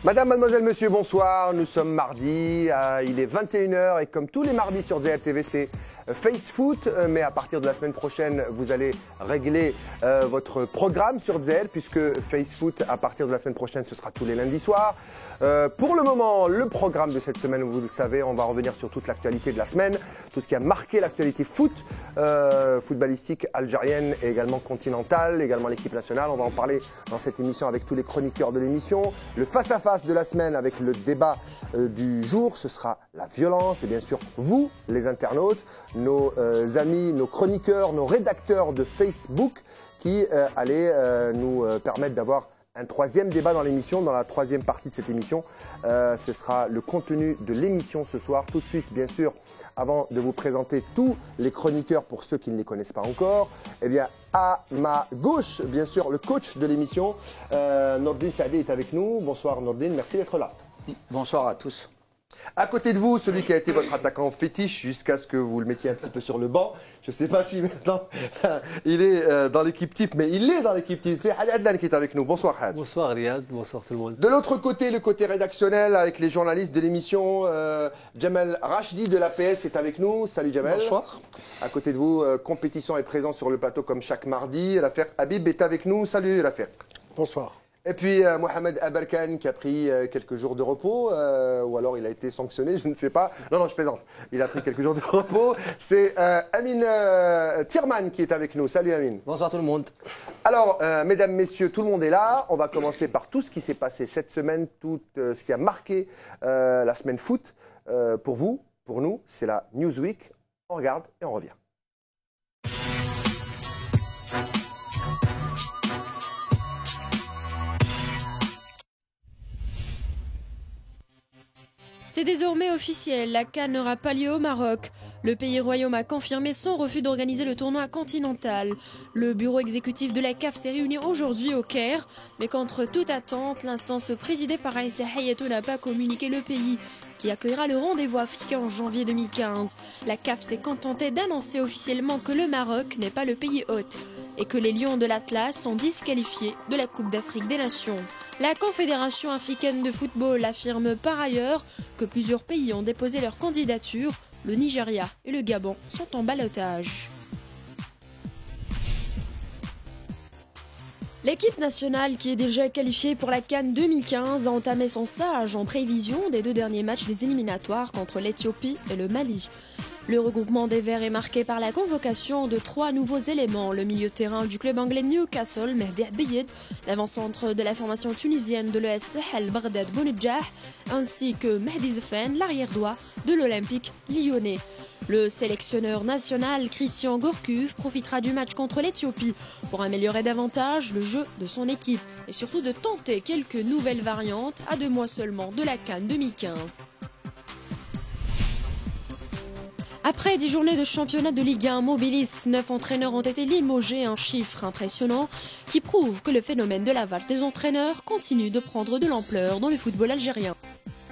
Madame, mademoiselle, monsieur, bonsoir. Nous sommes mardi, il est 21h et comme tous les mardis sur DL TV, c'est Face Foot. Mais à partir de la semaine prochaine, vous allez régler votre programme sur DL puisque Face Foot, à partir de la semaine prochaine, ce sera tous les lundis soirs. Pour le moment, le programme de cette semaine, vous le savez, on va revenir sur toute l'actualité de la semaine, tout ce qui a marqué l'actualité foot, footballistique algérienne et également continentale, également l'équipe nationale. On va en parler dans cette émission avec tous les chroniqueurs de l'émission. Le face-à-face de la semaine avec le débat du jour, ce sera la violence et bien sûr vous, les internautes, nos amis, nos chroniqueurs, nos rédacteurs de Facebook qui allaient nous permettre d'avoir un troisième débat dans l'émission, dans la troisième partie de cette émission. Ce sera le contenu de l'émission ce soir. Tout de suite, bien sûr, avant de vous présenter tous les chroniqueurs pour ceux qui ne les connaissent pas encore, eh bien, à ma gauche, bien sûr, le coach de l'émission, Nordine Saadé est avec nous. Bonsoir Nordine, merci d'être là. Bonsoir à tous. À côté de vous, celui qui a été votre attaquant fétiche jusqu'à ce que vous le mettiez un petit peu sur le banc. Je ne sais pas si maintenant il est dans l'équipe type, mais il est dans l'équipe type. C'est Had Adlan qui est avec nous. Bonsoir Had. Bonsoir Riyad, bonsoir tout le monde. De l'autre côté, le côté rédactionnel avec les journalistes de l'émission, Jamal Rachdi de l'APS est avec nous. Salut Jamal. Bonsoir. À côté de vous, Compétition est présent sur le plateau comme chaque mardi. Rafik Habib est avec nous. Salut Rafik. Bonsoir. Et puis Mohamed Abarkan qui a pris quelques jours de repos, ou alors il a été sanctionné, je ne sais pas. Non, je plaisante. Il a pris quelques jours de repos. C'est Amine Tirman qui est avec nous. Salut Amine. Bonsoir tout le monde. Alors, mesdames, messieurs, tout le monde est là. On va commencer par tout ce qui s'est passé cette semaine, tout ce qui a marqué la semaine foot. Pour vous, pour nous, c'est la Newsweek. On regarde et on revient. C'est désormais officiel, la CAN n'aura pas lieu au Maroc. Le pays royaume a confirmé son refus d'organiser le tournoi continental. Le bureau exécutif de la CAF s'est réuni aujourd'hui au Caire, mais contre toute attente, l'instance présidée par Aïssa Hayatou n'a pas communiqué le pays, qui accueillera le rendez-vous africain en janvier 2015. La CAF s'est contentée d'annoncer officiellement que le Maroc n'est pas le pays hôte et que les Lions de l'Atlas sont disqualifiés de la Coupe d'Afrique des Nations. La Confédération africaine de football affirme par ailleurs que plusieurs pays ont déposé leur candidature. Le Nigeria et le Gabon sont en ballottage. L'équipe nationale, qui est déjà qualifiée pour la CAN 2015, a entamé son stage en prévision des deux derniers matchs des éliminatoires contre l'Éthiopie et le Mali. Le regroupement des Verts est marqué par la convocation de 3 nouveaux éléments. Le milieu de terrain du club anglais Newcastle, Mehdi Abeid, l'avant-centre de la formation tunisienne de l'ES Sahel, Baghdad Bounedjah, ainsi que Mehdi Zefen, l'arrière-droit de l'Olympique lyonnais. Le sélectionneur national Christian Gourcuff profitera du match contre l'Éthiopie pour améliorer davantage le jeu de son équipe et surtout de tenter quelques nouvelles variantes à 2 mois seulement de la CAN 2015. Après 10 journées de championnat de Ligue 1 Mobilis, 9 entraîneurs ont été limogés, un chiffre impressionnant qui prouve que le phénomène de la valse des entraîneurs continue de prendre de l'ampleur dans le football algérien.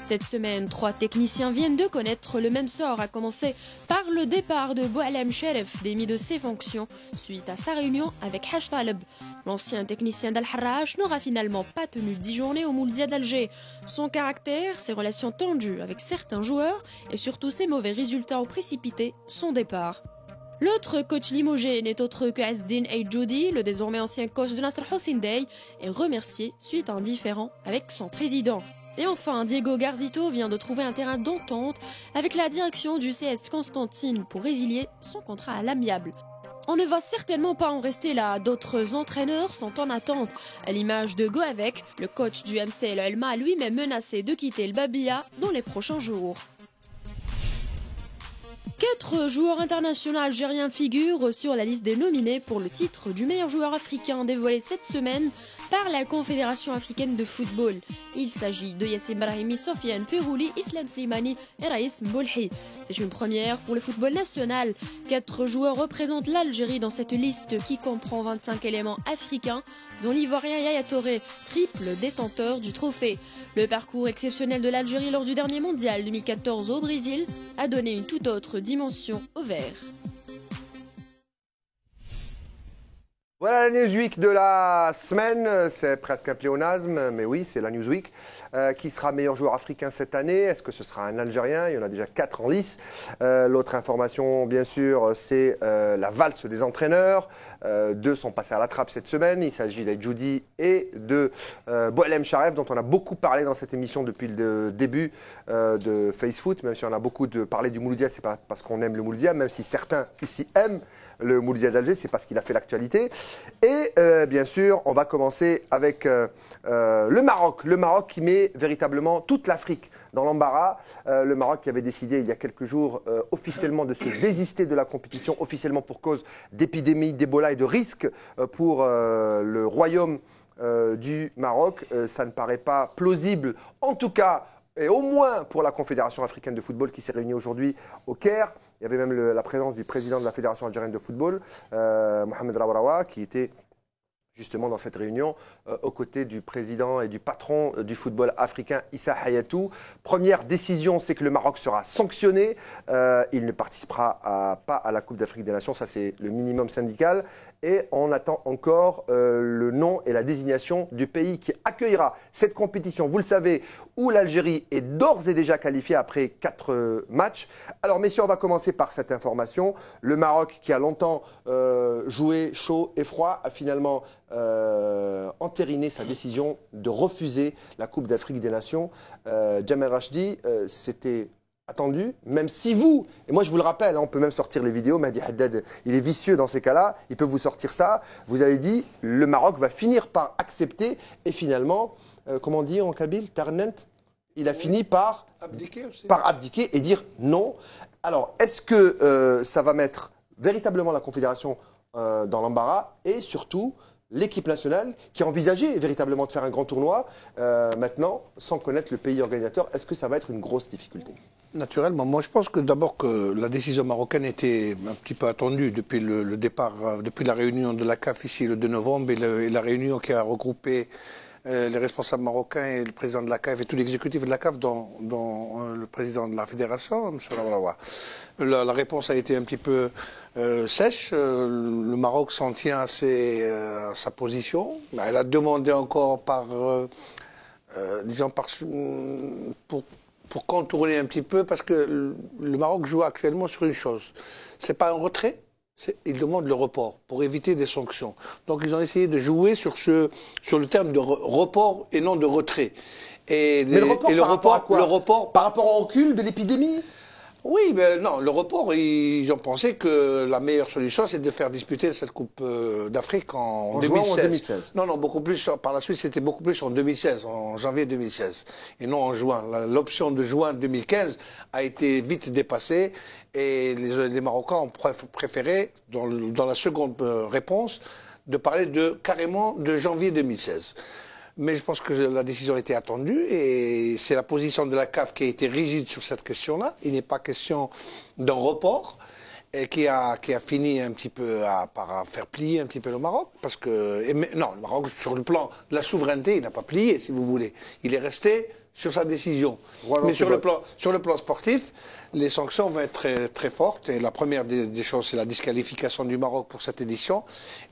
Cette semaine, 3 techniciens viennent de connaître le même sort, à commencer par le départ de Boualem Cheref, démis de ses fonctions suite à sa réunion avec Haj Taleb. L'ancien technicien d'Al-Harraj n'aura finalement pas tenu 10 journées au Mouldia d'Alger. Son caractère, ses relations tendues avec certains joueurs et surtout ses mauvais résultats ont précipité son départ. L'autre coach limogé n'est autre que Azdin Aïdjoudi, le désormais ancien coach de Nasr Hossein Dey, est remercié suite à un différend avec son président. Et enfin, Diego Garzito vient de trouver un terrain d'entente avec la direction du CS Constantine pour résilier son contrat à l'amiable. On ne va certainement pas en rester là, d'autres entraîneurs sont en attente. À l'image de Goavec, le coach du MCL Elma a lui-même menacé de quitter le Babia dans les prochains jours. 4 joueurs internationaux algériens figurent sur la liste des nominés pour le titre du meilleur joueur africain dévoilé cette semaine par la Confédération africaine de football. Il s'agit de Yassine Brahimi, Sofiane Ferrouli, Islam Slimani et Raïs Mboulhi. C'est une première pour le football national. 4 joueurs représentent l'Algérie dans cette liste qui comprend 25 éléments africains, dont l'Ivoirien Yaya Touré, triple détenteur du trophée. Le parcours exceptionnel de l'Algérie lors du dernier mondial 2014 au Brésil a donné une toute autre dimension au vert. Voilà la Newsweek de la semaine, c'est presque un pléonasme, mais oui, c'est la Newsweek. Qui sera meilleur joueur africain cette année? Est-ce que ce sera un Algérien? Il y en a déjà 4 en lice. L'autre information, bien sûr, c'est la valse des entraîneurs. 2 sont passés à la trappe cette semaine. Il s'agit d'Edjoudi et de Boualem Chareef, dont on a beaucoup parlé dans cette émission depuis le début de FaceFoot. Même si on a beaucoup parlé du Mouloudia, c'est pas parce qu'on aime le Mouloudia, même si certains ici aiment le Mouloudia d'Alger, c'est parce qu'il a fait l'actualité. Et bien sûr, on va commencer avec le Maroc. Le Maroc qui met véritablement toute l'Afrique dans l'embarras. Le Maroc qui avait décidé il y a quelques jours officiellement de se désister de la compétition, officiellement pour cause d'épidémie, d'Ebola et de risques pour le royaume du Maroc. Ça ne paraît pas plausible, en tout cas, et au moins pour la Confédération africaine de football qui s'est réunie aujourd'hui au Caire. Il y avait même la présence du président de la Fédération algérienne de football, Mohamed Rawarawa, qui était justement dans cette réunion aux côtés du président et du patron du football africain, Issa Hayatou. Première décision, c'est que le Maroc sera sanctionné. Il ne participera pas à la Coupe d'Afrique des Nations, ça c'est le minimum syndical. Et on attend encore le nom et la désignation du pays qui accueillera cette compétition, vous le savez, où l'Algérie est d'ores et déjà qualifiée après 4 matchs. Alors messieurs, on va commencer par cette information. Le Maroc, qui a longtemps joué chaud et froid, a finalement entériné sa décision de refuser la Coupe d'Afrique des Nations. Djamel Rachdi, c'était attendu, même si vous, et moi je vous le rappelle, hein, on peut même sortir les vidéos, Mahdi Haddad, il est vicieux dans ces cas-là, il peut vous sortir ça, vous avez dit, le Maroc va finir par accepter, et finalement, comment on dit en kabyle, Tarnent, il a fini par abdiquer et dire non. Alors, est-ce que ça va mettre véritablement la Confédération dans l'embarras, et surtout l'équipe nationale qui a envisagé véritablement de faire un grand tournoi, maintenant, sans connaître le pays organisateur, est-ce que ça va être une grosse difficulté? Naturellement, moi je pense que d'abord que la décision marocaine était un petit peu attendue depuis le départ, depuis la réunion de la CAF ici le 2 novembre et la réunion qui a regroupé les responsables marocains et le président de la CAF et tout l'exécutif de la CAF, dont le président de la fédération, M. Rawarawa. La réponse a été un petit peu sèche. Le Maroc s'en tient à sa position. Elle a demandé encore disons pour contourner un petit peu, parce que le Maroc joue actuellement sur une chose. C'est pas un retrait. Ils demandent le report pour éviter des sanctions. Donc ils ont essayé de jouer sur le terme de report et non de retrait. Mais le report par rapport au recul de l'épidémie? Oui, mais non, le report, ils ont pensé que la meilleure solution, c'est de faire disputer cette Coupe d'Afrique en 2016. Non, beaucoup plus, par la suite, c'était beaucoup plus en 2016, en janvier 2016, et non en juin. L'option de juin 2015 a été vite dépassée, et les Marocains ont préféré, dans la seconde réponse, de parler carrément de janvier 2016. Mais je pense que la décision était attendue et c'est la position de la CAF qui a été rigide sur cette question-là. Il n'est pas question d'un report et qui a fini un petit peu par faire plier un petit peu le Maroc. Parce que, non, le Maroc, sur le plan de la souveraineté, il n'a pas plié, si vous voulez. Il est resté sur sa décision. Mais sur le plan sportif, les sanctions vont être très, très fortes. Et la première des choses, c'est la disqualification du Maroc pour cette édition.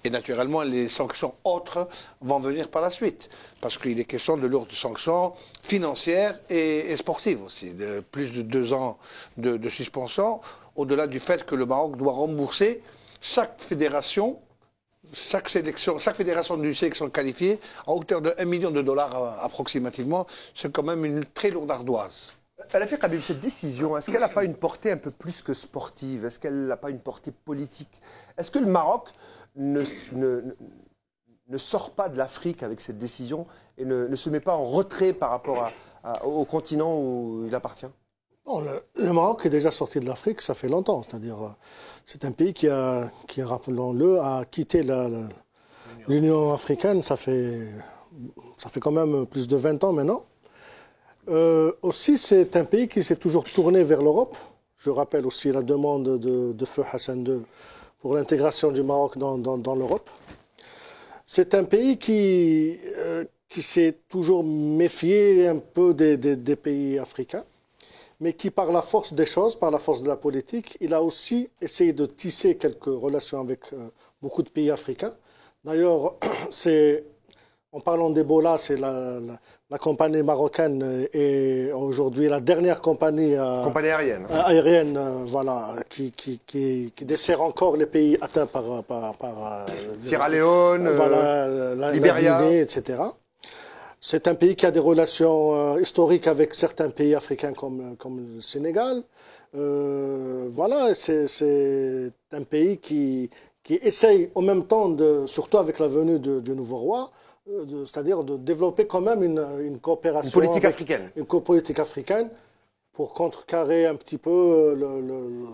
Et naturellement, les sanctions autres vont venir par la suite. Parce qu'il est question de lourdes sanctions financières et sportives aussi. De plus de 2 ans de suspension, au-delà du fait que le Maroc doit rembourser chaque fédération d'une sélection qualifiée à hauteur de 1 million de dollars approximativement. C'est quand même une très lourde ardoise. Rafik Habib, cette décision, est-ce qu'elle n'a pas une portée un peu plus que sportive? Est-ce qu'elle n'a pas une portée politique? Est-ce que le Maroc ne sort pas de l'Afrique avec cette décision et ne se met pas en retrait par rapport au continent où il appartient? Non, le Maroc est déjà sorti de l'Afrique, ça fait longtemps. C'est-à-dire, c'est un pays qui rappelons-le, a quitté l'Union africaine, ça fait quand même plus de 20 ans maintenant. Aussi, c'est un pays qui s'est toujours tourné vers l'Europe. Je rappelle aussi la demande de Feu Hassan II pour l'intégration du Maroc dans l'Europe. C'est un pays qui s'est toujours méfié un peu des pays africains, mais qui, par la force des choses, par la force de la politique, il a aussi essayé de tisser quelques relations avec beaucoup de pays africains, D'ailleurs, en parlant d'Ebola, c'est la compagnie marocaine et aujourd'hui la dernière compagnie aérienne voilà, qui dessert encore les pays atteints par Sierra Leone, voilà, Libéria, la Guinée, etc. C'est un pays qui a des relations historiques avec certains pays africains comme le Sénégal. Voilà, c'est un pays qui essaye en même temps, surtout avec la venue du nouveau roi, c'est-à-dire de développer quand même une coopération. Une politique africaine. Une politique africaine pour contrecarrer un petit peu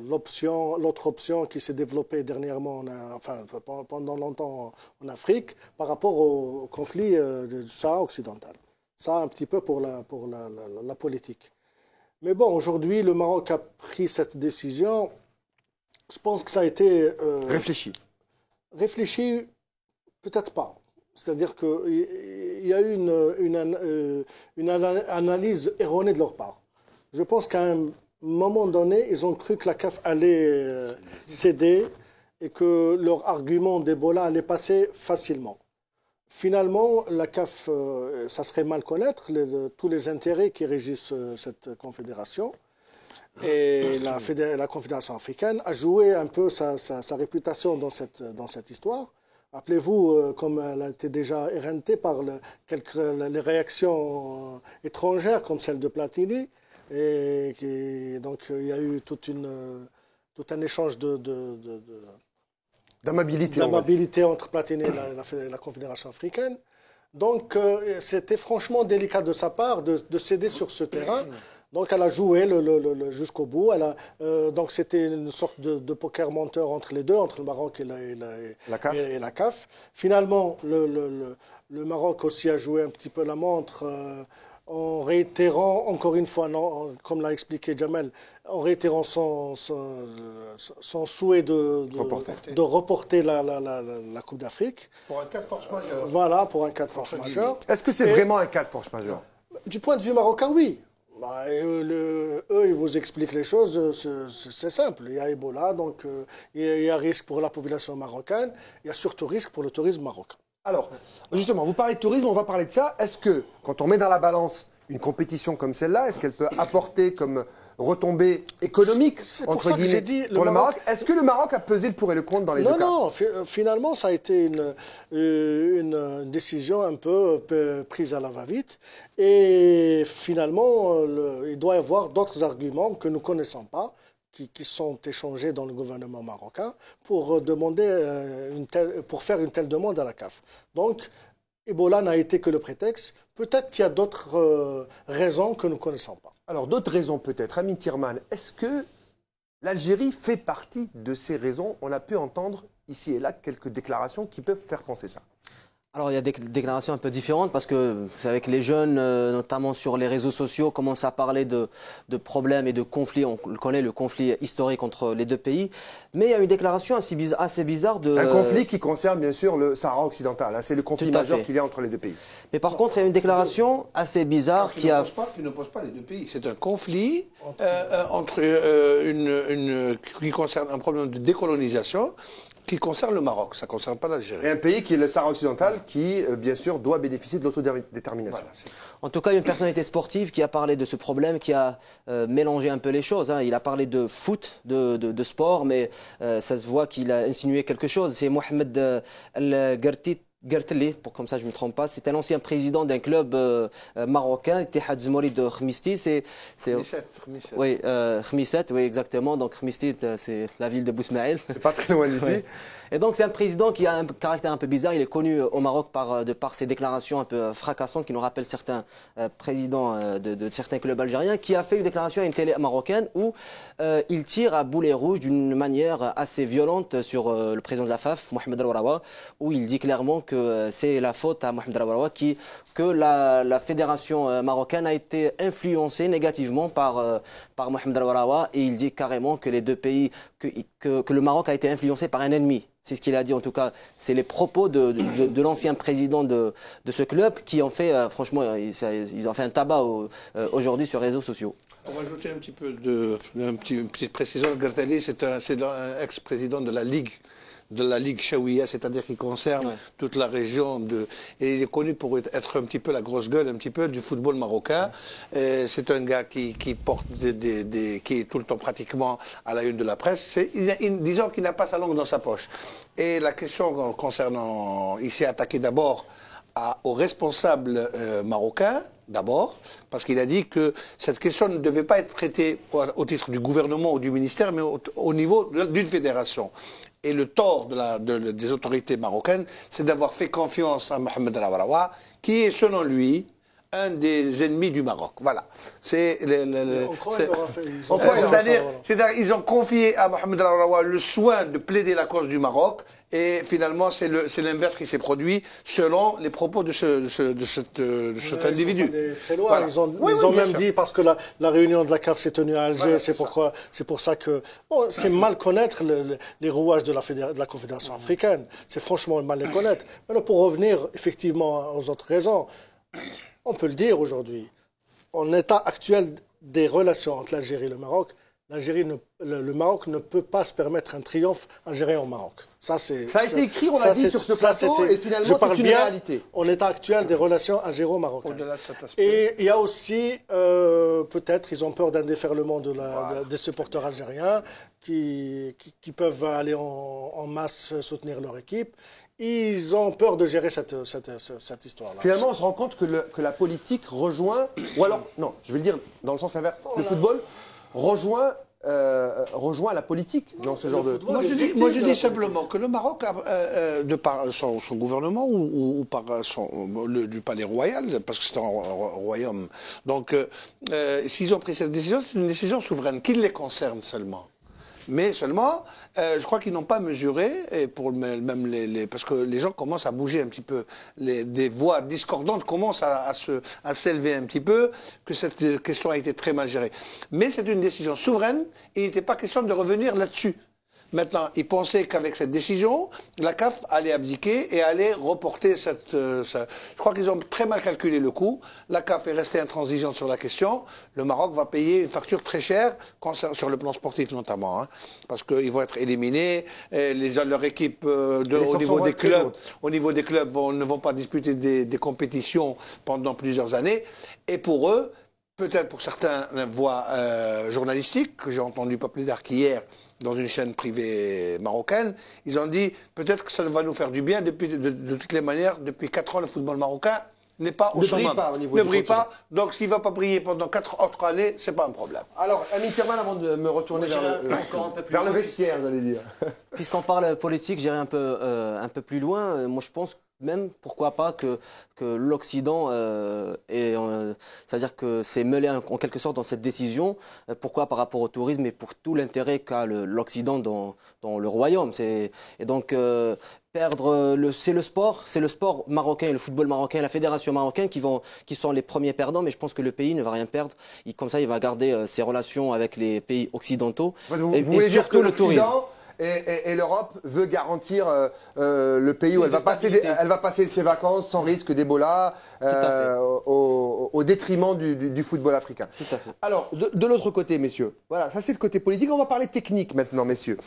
l'autre option qui s'est développée dernièrement, enfin pendant longtemps en Afrique, par rapport au conflit du Sahara occidental. Ça, un petit peu pour la politique. Mais bon, aujourd'hui, le Maroc a pris cette décision. Je pense que ça a été... réfléchi. Réfléchi, peut-être pas. C'est-à-dire qu'il y a eu une analyse erronée de leur part. Je pense qu'à un moment donné, ils ont cru que la CAF allait céder et que leur argument d'Ebola allait passer facilement. Finalement, la CAF, ça serait mal connaître tous les intérêts qui régissent cette confédération. Et la Confédération africaine a joué un peu sa réputation dans cette histoire. Rappelez-vous, comme elle a été déjà éreintée par les réactions étrangères, comme celle de Platini, et donc il y a eu tout un échange d'amabilité entre Platini et la Confédération africaine. Donc c'était franchement délicat de sa part de céder sur ce terrain. Donc elle a joué jusqu'au bout. Donc c'était une sorte de poker menteur entre les deux, entre le Maroc et la CAF. Finalement, le Maroc aussi a joué un petit peu la montre en réitérant, encore une fois, comme l'a expliqué Jamel, en réitérant son souhait de reporter la Coupe d'Afrique. Pour un cas de force majeure. Voilà, pour un cas de force majeure. Est-ce que c'est vraiment un cas de force majeure? Du point de vue marocain, oui. Eux, ils vous expliquent les choses, c'est simple. Il y a Ebola, donc il y a risque pour la population marocaine, il y a surtout risque pour le tourisme marocain. Alors, justement, vous parlez de tourisme, on va parler de ça. Est-ce que, quand on met dans la balance une compétition comme celle-là, est-ce qu'elle peut apporter comme retombée économique, entre guillemets, pour le Maroc? Est-ce que le Maroc a pesé le pour et le contre dans les deux cas? Non, finalement, ça a été une décision un peu prise à la va-vite. Et finalement, il doit y avoir d'autres arguments que nous ne connaissons pas, qui sont échangés dans le gouvernement marocain pour faire une telle demande à la CAF. Donc, Ebola n'a été que le prétexte. Peut-être qu'il y a d'autres raisons que nous ne connaissons pas. Alors, d'autres raisons peut-être. Amin Tirman, est-ce que l'Algérie fait partie de ces raisons? On a pu entendre ici et là quelques déclarations qui peuvent faire penser ça. Alors il y a des déclarations un peu différentes parce que vous savez que les jeunes, notamment sur les réseaux sociaux, commencent à parler de problèmes et de conflits. On connaît le conflit historique entre les deux pays. Mais il y a une déclaration assez bizarre de... Un conflit qui concerne bien sûr le Sahara occidental. Hein, c'est le conflit majeur qu'il y a entre les deux pays. Mais par contre, il y a une déclaration assez bizarre qui ne pose pas les deux pays. C'est un conflit qui concerne un problème de décolonisation qui concerne le Maroc, ça ne concerne pas l'Algérie. Et un pays qui est le Sahara occidental qui, bien sûr, doit bénéficier de l'autodétermination. Voilà, en tout cas, une personnalité sportive qui a parlé de ce problème, qui a mélangé un peu les choses. Hein. Il a parlé de foot, de sport, mais ça se voit qu'il a insinué quelque chose. C'est Mohamed Gertli, pour comme ça je ne me trompe pas, c'est un ancien président d'un club marocain, Ittihad Zmouri de Khmisti. Khmisset. Oui, Khmisset, oui, exactement. Donc Khmisti, c'est la ville de Bousmaïl. C'est pas très loin d'ici. Oui. Et donc c'est un président qui a un caractère un peu bizarre. Il est connu au Maroc de par ses déclarations un peu fracassantes qui nous rappellent certains présidents de certains clubs algériens, qui a fait une déclaration à une télé marocaine où il tire à boulet rouge d'une manière assez violente sur le président de la FAF, Mohamed El Warawa, où il dit clairement que c'est la faute à Mohamed El Warawa que la fédération marocaine a été influencée négativement par Mohamed El Warawa, et il dit carrément que les deux pays, que le Maroc a été influencé par un ennemi. C'est ce qu'il a dit, en tout cas, c'est les propos de l'ancien président de ce club qui ont fait, franchement, ils ont fait un tabac aujourd'hui sur les réseaux sociaux. On va ajouter un petit peu une petite précision. Gertali, c'est un ex-président de la Ligue de la Ligue Chaouia, c'est-à-dire qui concerne toute la région et il est connu pour être un petit peu la grosse gueule, un petit peu du football marocain. C'est un gars qui porte qui est tout le temps pratiquement à la une de la presse. Disons qu'il n'a pas sa langue dans sa poche. Et la question concernant, il s'est attaqué d'abord aux responsables marocains, d'abord, parce qu'il a dit que cette question ne devait pas être traitée au titre du gouvernement ou du ministère, mais au niveau d'une fédération. Et le tort des autorités marocaines, c'est d'avoir fait confiance à Mohamed El Awraoui, qui est, selon lui, un des ennemis du Maroc. Voilà. C'est-à-dire, ils ont confié à Mohamed El Awraoui le soin de plaider la cause du Maroc, et finalement, c'est l'inverse qui s'est produit selon les propos de cet individu. Voilà. Ils ont même dit, parce que la réunion de la CAF s'est tenue à Alger, voilà, c'est pour ça que c'est mal connaître les rouages de la Confédération africaine. C'est franchement mal les connaître. Alors, pour revenir effectivement aux autres raisons, on peut le dire aujourd'hui, en état actuel des relations entre l'Algérie et le Maroc, le Maroc ne peut pas se permettre un triomphe algérien au Maroc. Ça a été écrit, on l'a dit sur ce plateau, et finalement c'est une réalité. En état actuel des relations algéro-marocaines. Et il y a aussi, peut-être, ils ont peur d'un déferlement des supporters algériens qui peuvent aller en masse soutenir leur équipe. Ils ont peur de gérer cette histoire-là. Finalement, on se rend compte que la politique rejoint, ou alors, non, je vais le dire dans le sens inverse, le football rejoint la politique dans ce genre de... Moi, je dis simplement que le Maroc, de par son gouvernement ou par du palais royal, parce que c'est un royaume, donc s'ils ont pris cette décision, c'est une décision souveraine qui les concerne seulement. Mais seulement, je crois qu'ils n'ont pas mesuré, et pour même parce que les gens commencent à bouger un petit peu, des voix discordantes commencent à s'élever un petit peu, que cette question a été très mal gérée. Mais c'est une décision souveraine, et il n'était pas question de revenir là-dessus. Maintenant, ils pensaient qu'avec cette décision, la CAF allait abdiquer et allait reporter je crois qu'ils ont très mal calculé le coût. La CAF est restée intransigeante sur la question. Le Maroc va payer une facture très chère, sur le plan sportif notamment, hein, parce qu'ils vont être éliminés. Leur équipe au niveau des clubs ne vont pas disputer des compétitions pendant plusieurs années. Et pour eux, peut-être pour certains voix journalistiques, que j'ai entendu pas plus tard qu'hier dans une chaîne privée marocaine, ils ont dit peut-être que ça va nous faire du bien. De toutes les manières, depuis 4 ans, le football marocain n'est pas au summum. Ne brille pas. Donc s'il ne va pas briller pendant 4 autres années, ce n'est pas un problème. Alors, Amin Thierman, avant de me retourner vers le vestiaire, vous allez dire. Puisqu'on parle politique, j'irai un peu plus loin. Moi, je pense même, pourquoi pas, que l'Occident, c'est-à-dire que c'est mêlé en quelque sorte dans cette décision. Pourquoi par rapport au tourisme et pour tout l'intérêt qu'a l'Occident dans le royaume. Et donc, c'est le sport marocain, le football marocain, la fédération marocaine qui sont les premiers perdants, mais je pense que le pays ne va rien perdre. Comme ça, il va garder ses relations avec les pays occidentaux. Vous voulez dire que le tourisme et l'Europe veut garantir le pays où elle va passer ses vacances sans risque d'Ebola au détriment du football africain. Tout à fait. Alors, de l'autre côté, messieurs, voilà, ça c'est le côté politique. On va parler technique maintenant, messieurs.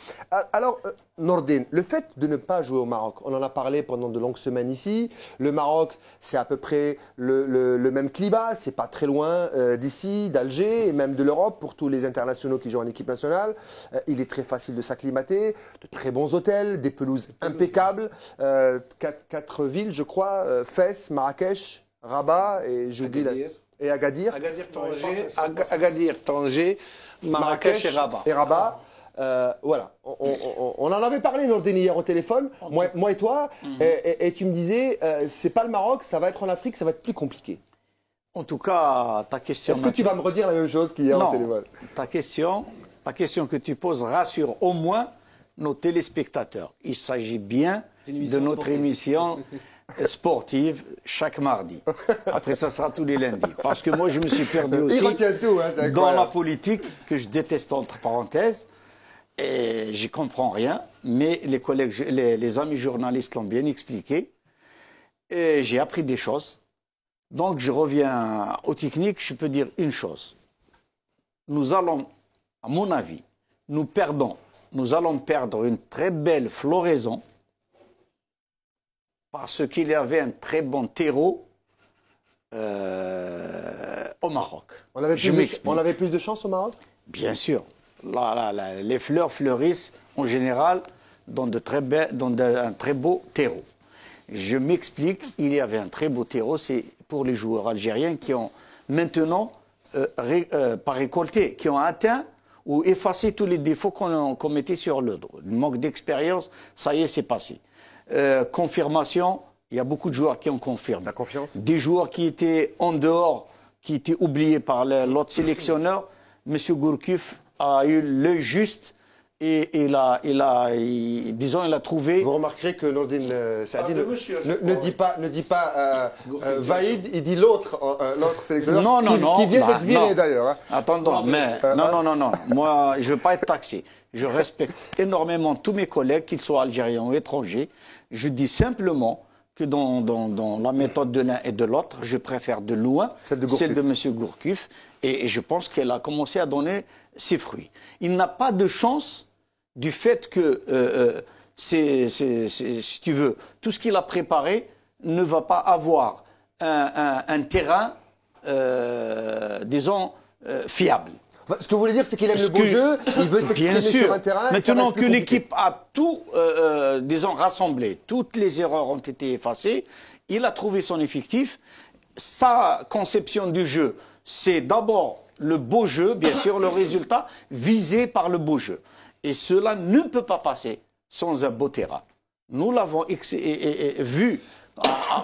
Alors, Nordin, le fait de ne pas jouer au Maroc, on en a parlé pendant de longues semaines ici. Le Maroc, c'est à peu près le même climat, c'est pas très loin d'ici, d'Alger et même de l'Europe pour tous les internationaux qui jouent en équipe nationale. Il est très facile de s'acclimater. De très bons hôtels, des pelouses impeccables, 4 villes, je crois, Fès, Marrakech, Rabat et Agadir. Agadir, Tanger, Marrakech et Rabat. Voilà, on en avait parlé dans le déni hier au téléphone, moi et toi, et tu me disais, c'est pas le Maroc, ça va être en Afrique, ça va être plus compliqué. En tout cas, ta question... Est-ce que tu vas me redire la même chose qu'hier au téléphone? Ta question que tu poses rassure au moins nos téléspectateurs. Il s'agit bien de notre émission sportive chaque mardi. Après, ça sera tous les lundis. Parce que moi, je me suis perdu aussi dans la politique, que je déteste entre parenthèses, et j'y comprends rien, mais les amis journalistes l'ont bien expliqué, et j'ai appris des choses. Donc, je reviens aux techniques, je peux dire une chose. Nous allons, à mon avis, nous perdons nous allons perdre une très belle floraison parce qu'il y avait un très bon terreau au Maroc. On avait plus de chance au Maroc? Bien sûr. Les fleurs fleurissent en général dans un très beau terreau. Je m'explique, il y avait un très beau terreau, c'est pour les joueurs algériens qui ont maintenant pas récolté, qui ont atteint ou effacé tous les défauts qu'on mettait sur le dos. Le manque d'expérience, ça y est, c'est passé. Confirmation, il y a beaucoup de joueurs qui ont confirmé. La confiance. Des joueurs qui étaient en dehors, qui étaient oubliés par l'autre sélectionneur. M. Gourcuff a eu l'œil juste et il a trouvé... Vous remarquerez que Nordine Saadi ne dit pas Vaïd, il dit l'autre sélectionneur qui vient d'être viré d'ailleurs. Hein. Attendons, mais non. Moi, je ne veux pas être taxé. Je respecte énormément tous mes collègues, qu'ils soient algériens ou étrangers. Je dis simplement que dans la méthode de l'un et de l'autre, je préfère de loin celle de M. Gourcuff. Et je pense qu'elle a commencé à donner ses fruits. Il n'a pas de chance du fait que, si tu veux, tout ce qu'il a préparé ne va pas avoir un terrain, disons, fiable. Ce que vous voulez dire, c'est qu'il aime le beau jeu, il veut s'exprimer sur un terrain. Maintenant que l'équipe a tout, disons, rassemblé, toutes les erreurs ont été effacées, il a trouvé son effectif. Sa conception du jeu, c'est d'abord le beau jeu, bien sûr, le résultat visé par le beau jeu. Et cela ne peut pas passer sans un beau terrain. Nous l'avons vu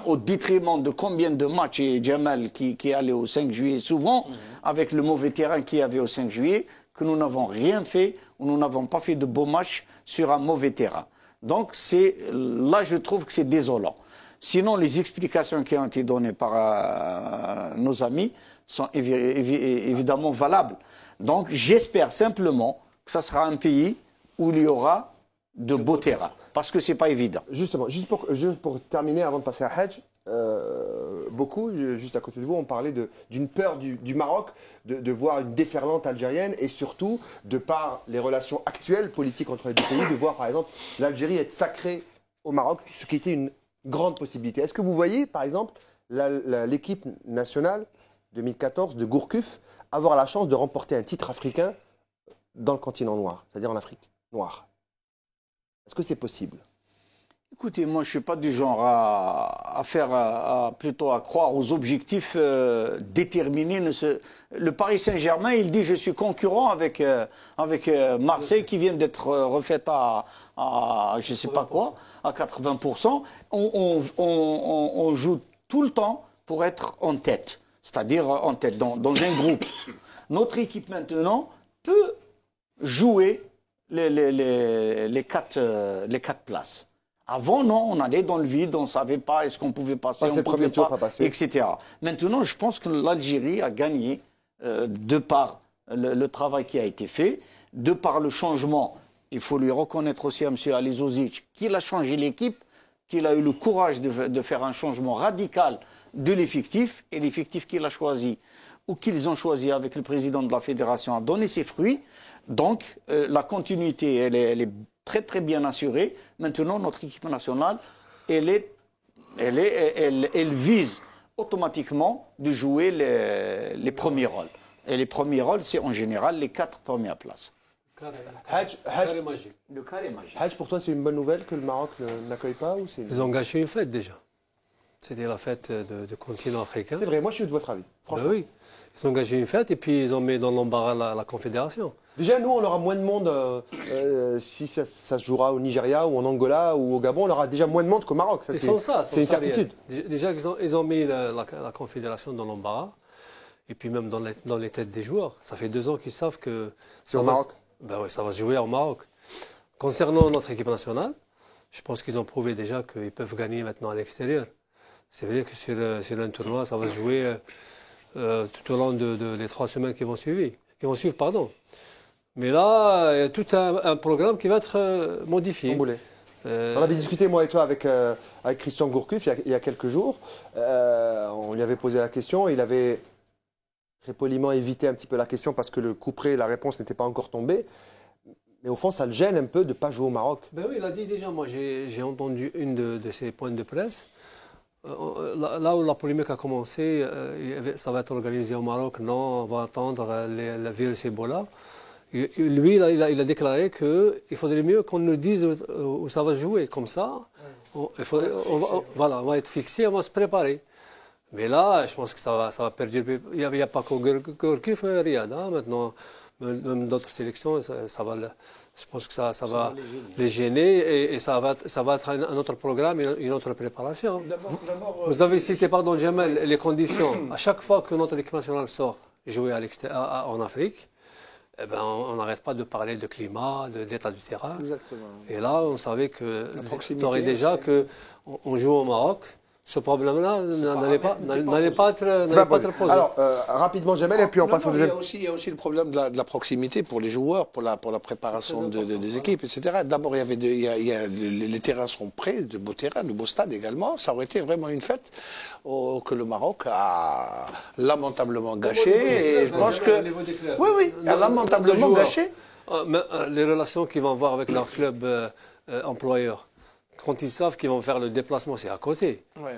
au détriment de combien de matchs, et Jamal qui allait au 5 juillet souvent, avec le mauvais terrain qu'il y avait au 5 juillet, que nous n'avons rien fait, ou nous n'avons pas fait de beaux matchs sur un mauvais terrain. Donc là, je trouve que c'est désolant. Sinon, les explications qui ont été données par nos amis sont évidemment valables. Donc, j'espère simplement que ça sera un pays où il y aura de beaux terrains, parce que c'est pas évident. Justement, juste pour terminer, avant de passer à Hadj, beaucoup, juste à côté de vous, on parlait d'une peur du Maroc de voir une déferlante algérienne et surtout, de par les relations actuelles politiques entre les deux pays, de voir par exemple l'Algérie être sacrée au Maroc, ce qui était une grande possibilité. Est-ce que vous voyez par exemple l'équipe nationale 2014 de Gourcuff avoir la chance de remporter un titre africain dans le continent noir, c'est-à-dire en Afrique noire? Est-ce que c'est possible? Écoutez, moi je ne suis pas du genre plutôt à croire aux objectifs déterminés. Le Paris Saint-Germain, il dit je suis concurrent avec Marseille qui vient d'être refaite à je ne sais pas quoi, à 80%. On joue tout le temps pour être en tête, c'est-à-dire en tête dans un groupe. Notre équipe maintenant peut jouer les quatre places. Avant, non, on allait dans le vide, on ne savait pas est-ce qu'on pouvait passer, on ne pouvait pas, etc. Maintenant, je pense que l'Algérie a gagné de par le travail qui a été fait, de par le changement. Il faut lui reconnaître aussi à M. Alizozic qu'il a changé l'équipe, qu'il a eu le courage de faire un changement radical de l'effectif, et l'effectif qu'il a choisi, ou qu'ils ont choisi avec le président de la fédération, a donné ses fruits. Donc, la continuité, elle est très très bien assurée. Maintenant, notre équipe nationale, elle vise automatiquement de jouer les premiers rôles. Et les premiers rôles, c'est en général les 4 premières places. Hadj, pour toi, c'est une bonne nouvelle que le Maroc n'accueille pas ou Ils ont gâché une fête déjà. C'était la fête du continent africain. C'est vrai, moi je suis de votre avis, franchement. Ben oui, ils ont gâché une fête et puis ils ont mis dans l'embarras la Confédération. Déjà, nous, on aura moins de monde si ça se jouera au Nigeria ou en Angola ou au Gabon, on aura déjà moins de monde qu'au Maroc. C'est une certitude. Déjà, ils ont mis la Confédération dans l'embarras et puis même dans les têtes des joueurs. Ça fait 2 ans qu'ils savent que c'est au Maroc. Ben oui, ça va se jouer au Maroc. Concernant notre équipe nationale, je pense qu'ils ont prouvé déjà qu'ils peuvent gagner maintenant à l'extérieur. C'est vrai que sur un tournoi, ça va se jouer tout au long des 3 semaines qui vont suivre. Mais là, il y a tout un programme qui va être modifié. On avait discuté, moi et toi, avec Christian Gourcuff il y a quelques jours. On lui avait posé la question. Il avait très poliment évité un petit peu la question parce que le coup près, la réponse n'était pas encore tombée. Mais au fond, ça le gêne un peu de ne pas jouer au Maroc. Ben oui, il a dit déjà. Moi, j'ai entendu une de ses points de presse. Là où la polémique a commencé, ça va être organisé au Maroc. Non, on va attendre le virus Ebola. Lui, il a déclaré qu'il faudrait mieux qu'on nous dise où ça va se jouer. Comme ça, on va être fixé, on va se préparer. Mais là, je pense que ça va perdurer. Il n'y a pas qu'au Gourcuff, Riyad. Maintenant, même d'autres sélections, je pense que ça va les gêner et ça va être un autre programme, une autre préparation. Vous avez cité, pardon, Jamal, les conditions. À chaque fois que notre équipe nationale sort jouer en Afrique, eh ben, on n'arrête pas de parler de climat, d'état du terrain. Exactement. Et là, on savait que déjà qu'on joue au Maroc. Ce problème-là n'allait pas être posé. Alors, rapidement, Jamel, et puis on passe au deuxième. Il y a aussi le problème de la proximité pour les joueurs, pour la préparation des équipes, etc. D'abord, les terrains sont prêts, de beaux terrains, de beaux stades également. Ça aurait été vraiment une fête que le Maroc a lamentablement gâché. Et je pense que... Oui, a lamentablement gâché. Les relations qu'ils vont avoir avec leur club employeur. Quand ils savent qu'ils vont faire le déplacement, c'est à côté. On va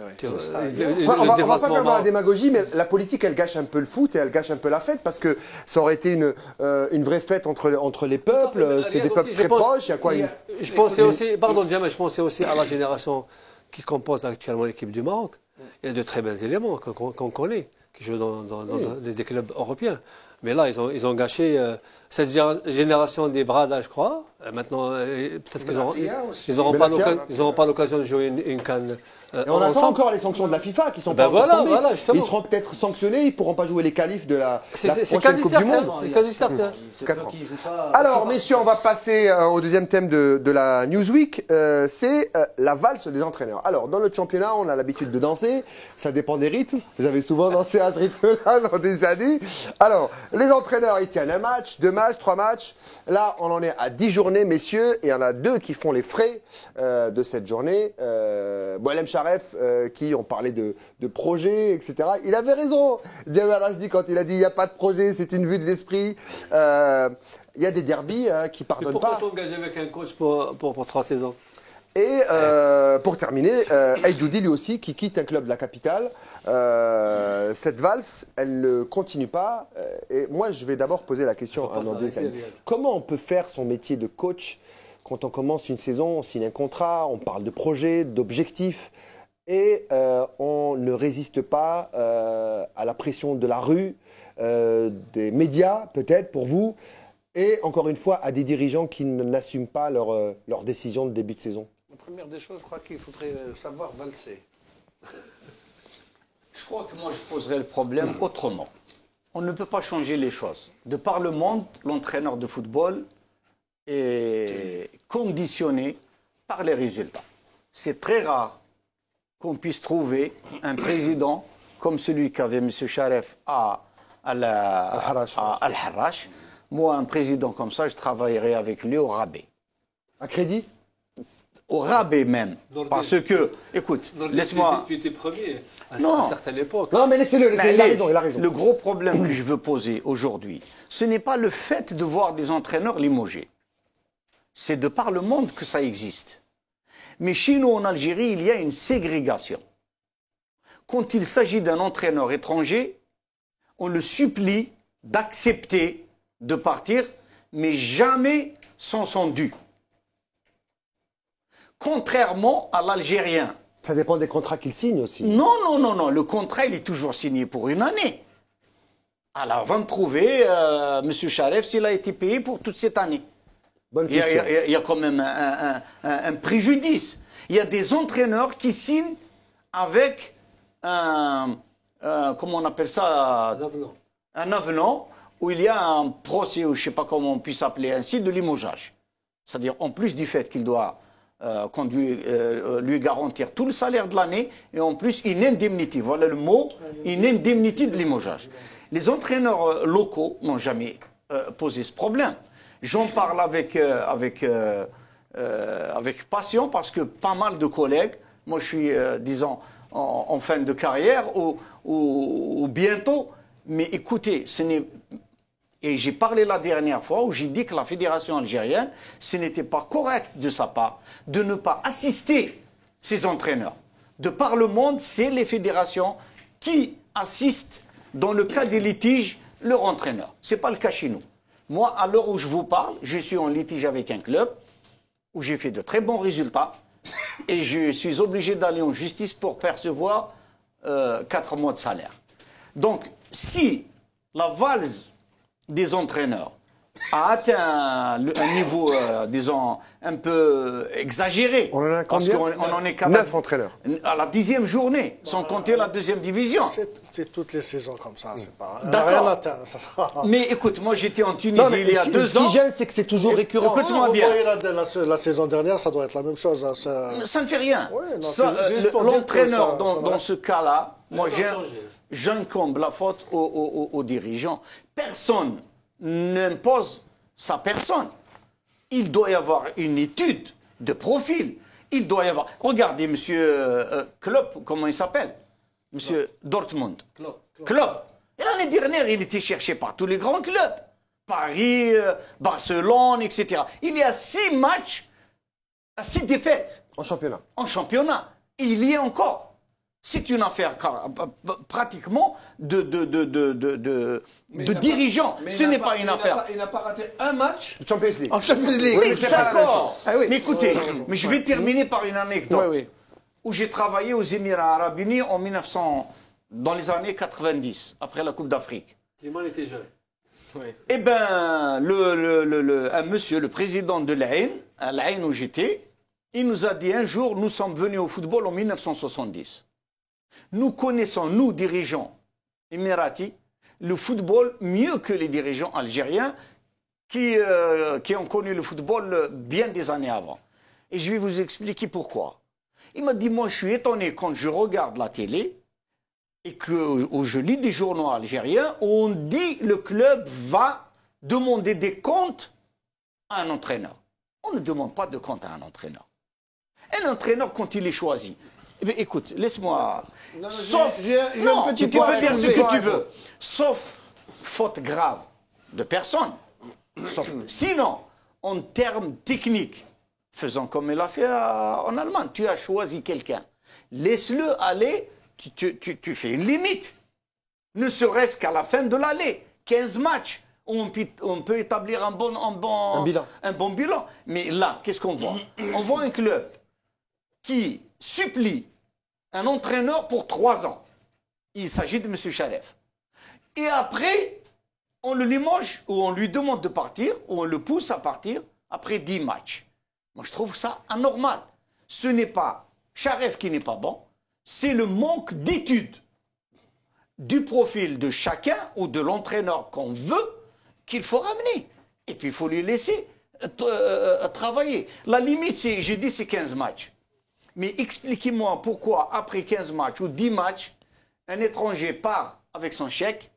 pas faire dans la démagogie, mais la politique, elle gâche un peu le foot et elle gâche un peu la fête, parce que ça aurait été une vraie fête entre les peuples. C'est des peuples très proches. Il y a quoi Je pensais aussi, pardon, Jamel, je pensais aussi à la génération qui compose actuellement l'équipe du Maroc. Il y a de très bons éléments qu'on connaît, qui jouent dans des clubs européens. Mais là, ils ont gâché cette génération des Brada, je crois. Maintenant, peut-être qu'ils n'auront pas l'occasion de jouer une CAN. Et on attend encore les sanctions de la FIFA qui sont pas encore tombées. Ils seront peut-être sanctionnés, ils ne pourront pas jouer les qualifs de la prochaine Coupe du Monde. C'est quasi certain. Alors, messieurs, on va passer au deuxième thème de la Newsweek. C'est la valse des entraîneurs. Alors, dans notre championnat, on a l'habitude de danser. Ça dépend des rythmes. Vous avez souvent dansé à ce rythme-là dans des années. Alors, les entraîneurs, ils tiennent un match, 2 matchs, 3 matchs. Là, on en est à 10 journées, messieurs. Et il y en a 2 qui font les frais de cette journée. Boalem Charef, qui ont parlé de projets, etc. Il avait raison, Jamal Rachdi, quand il a dit il n'y a pas de projet, c'est une vue de l'esprit. Il y a des derbies qui ne pardonnent pas. Pourquoi s'engager avec un coach pour 3 saisons? Et pour terminer, Aïdjoudi lui aussi qui quitte un club de la capitale. Cette valse, elle ne continue pas. Et moi, je vais d'abord poser la question à Nandé. Comment on peut faire son métier de coach quand on commence une saison, on signe un contrat, on parle de projet, d'objectifs, et on ne résiste pas à la pression de la rue, des médias peut-être pour vous, et encore une fois à des dirigeants qui n'assument pas leur décision de début de saison? La première des choses, je crois qu'il faudrait savoir valser. Je crois que moi, je poserais le problème autrement. On ne peut pas changer les choses. De par le monde, l'entraîneur de football est conditionné par les résultats. C'est très rare qu'on puisse trouver un président comme celui qu'avait M. Charef à Al-Harrach. Moi, un président comme ça, je travaillerai avec lui au rabais. À crédit? Au rabais même. Parce que, écoute, laisse-moi... Tu étais premier à une certaine époque. Non, mais laissez-le, il a raison. Le gros problème que je veux poser aujourd'hui, ce n'est pas le fait de voir des entraîneurs limogés. C'est de par le monde que ça existe. Mais chez nous, en Algérie, il y a une ségrégation. Quand il s'agit d'un entraîneur étranger, on le supplie d'accepter de partir, mais jamais sans son dû. Contrairement à l'Algérien. Ça dépend des contrats qu'il signe aussi. Non. Le contrat, il est toujours signé pour une année. Alors, avant de trouver M. Charef s'il a été payé pour toute cette année. Bonne question. Il y a quand même un préjudice. Il y a des entraîneurs qui signent avec comment on appelle ça? Un avenant où il y a un procès, ou je ne sais pas comment on puisse appeler ainsi, de limogeage. C'est-à-dire, en plus du fait qu'il doit lui garantir tout le salaire de l'année, et en plus une indemnité. Voilà le mot, une indemnité de limogeage. Les entraîneurs locaux n'ont jamais posé ce problème. J'en parle avec passion parce que pas mal de collègues, moi je suis, disons, en fin de carrière ou bientôt, mais écoutez, Et j'ai parlé la dernière fois où j'ai dit que la fédération algérienne, ce n'était pas correct de sa part de ne pas assister ses entraîneurs. De par le monde, c'est les fédérations qui assistent dans le cas des litiges leur entraîneur. Ce n'est pas le cas chez nous. Moi, à l'heure où je vous parle, je suis en litige avec un club où j'ai fait de très bons résultats et je suis obligé d'aller en justice pour percevoir 4 mois de salaire. Donc, si la valse des entraîneurs a atteint un niveau, disons, un peu exagéré. On en a parce combien? qu'on en est capable 9 entraîneurs. À la 10e journée, sans compter la 2e division. C'est toutes les saisons comme ça, c'est pas... D'accord. Rien atteint, ça sera... Mais écoute, moi j'étais en Tunisie il y a 2 ans. Ce qui gêne, c'est que c'est toujours récurrent. Écoute-moi Vous bien. voyez la saison dernière, ça doit être la même chose. Hein, Ça ne fait rien. Ouais, non, c'est juste pour dire que L'entraîneur, ça dans va. ce cas-là, moi Ça va changer. j'incombe la faute aux dirigeants. Personne n'impose sa personne. Il doit y avoir une étude de profil. Il doit y avoir... Regardez, monsieur Klopp, comment il s'appelle? Monsieur Dortmund. Klopp. Et l'année dernière, il était cherché par tous les grands clubs. Paris, Barcelone, etc. Il y a 6 matchs, 6 défaites. En championnat. En championnat. Et il y est encore. C'est une affaire pratiquement de dirigeants. Ce n'est pas une affaire. Il n'a pas raté un match Champions League. en Champions League. Oui, c'est pas la même d'accord. chose. Ah oui. Mais écoutez, mais je vais terminer par une anecdote. Oui, oui. Où j'ai travaillé aux Émirats Arabes Unis dans les années 90, après la Coupe d'Afrique. Tiliman était jeune. Oui. Eh bien, un monsieur, le président de l'Ain, à l'Ain où j'étais, il nous a dit un jour, nous sommes venus au football en 1970. Nous connaissons, nous, dirigeants émiratis, le football mieux que les dirigeants algériens qui ont connu le football bien des années avant. Et je vais vous expliquer pourquoi. Il m'a dit, moi, je suis étonné quand je regarde la télé et que je lis des journaux algériens où on dit le club va demander des comptes à un entraîneur. On ne demande pas de compte à un entraîneur. Un entraîneur, quand il est choisi, eh bien, écoute, laisse-moi... Sauf... Non, tu peux dire ce que tu veux. Sauf faute grave de personne. Sinon, en termes techniques, faisons comme il a fait en Allemagne. Tu as choisi quelqu'un. Laisse-le aller, tu fais une limite. Ne serait-ce qu'à la fin de l'année. 15 matchs. On peut établir un bon bilan. Mais là, qu'est-ce qu'on voit? On voit un club qui supplie un entraîneur pour 3 ans. Il s'agit de M. Charef. Et après, on le limoge, ou on lui demande de partir, ou on le pousse à partir après 10 matchs. Moi, je trouve ça anormal. Ce n'est pas Charef qui n'est pas bon, c'est le manque d'études du profil de chacun ou de l'entraîneur qu'on veut qu'il faut ramener. Et puis, il faut lui laisser travailler. La limite, j'ai dit, c'est 15 matchs. Mais expliquez-moi pourquoi, après 15 matchs ou 10 matchs, un étranger part avec son chèque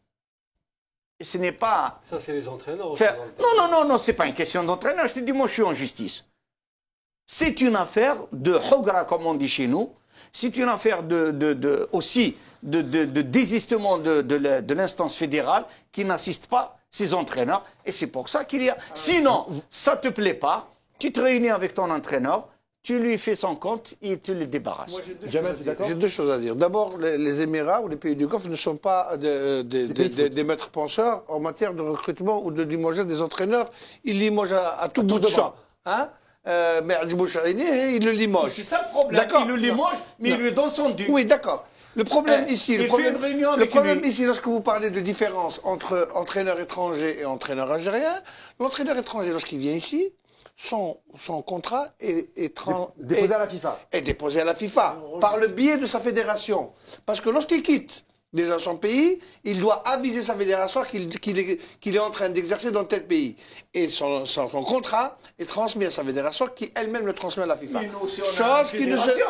et ce n'est pas... Ça, c'est les entraîneurs. Non, c'est pas une question d'entraîneur. Je te dis, moi, je suis en justice. C'est une affaire de hogra, comme on dit chez nous. C'est une affaire aussi de désistement de l'instance fédérale qui n'assiste pas ses entraîneurs. Et c'est pour ça qu'il y a... Sinon, ça te plaît pas, tu te réunis avec ton entraîneur, tu lui fais son compte et tu le débarrasses. J'ai 2 choses à dire. D'abord, les Émirats ou les pays du Golfe ne sont pas des maîtres penseurs en matière de recrutement ou de limogeage des entraîneurs. Ils limogent à tout bout de champ. Hein? Mais il le limoge. C'est ça le problème. Il le limoge, mais il lui donne son dû. Oui, d'accord. Le problème ici, le problème ici, lorsque vous parlez de différence entre entraîneur étranger et entraîneur algérien, l'entraîneur étranger, lorsqu'il vient ici, son contrat est déposé à la FIFA. Est déposé à la FIFA par le biais de sa fédération. Parce que lorsqu'il quitte déjà son pays, il doit aviser sa fédération qu'il est en train d'exercer dans tel pays. Et son contrat est transmis à sa fédération qui elle-même le transmet à la FIFA. Chose qui ne se fait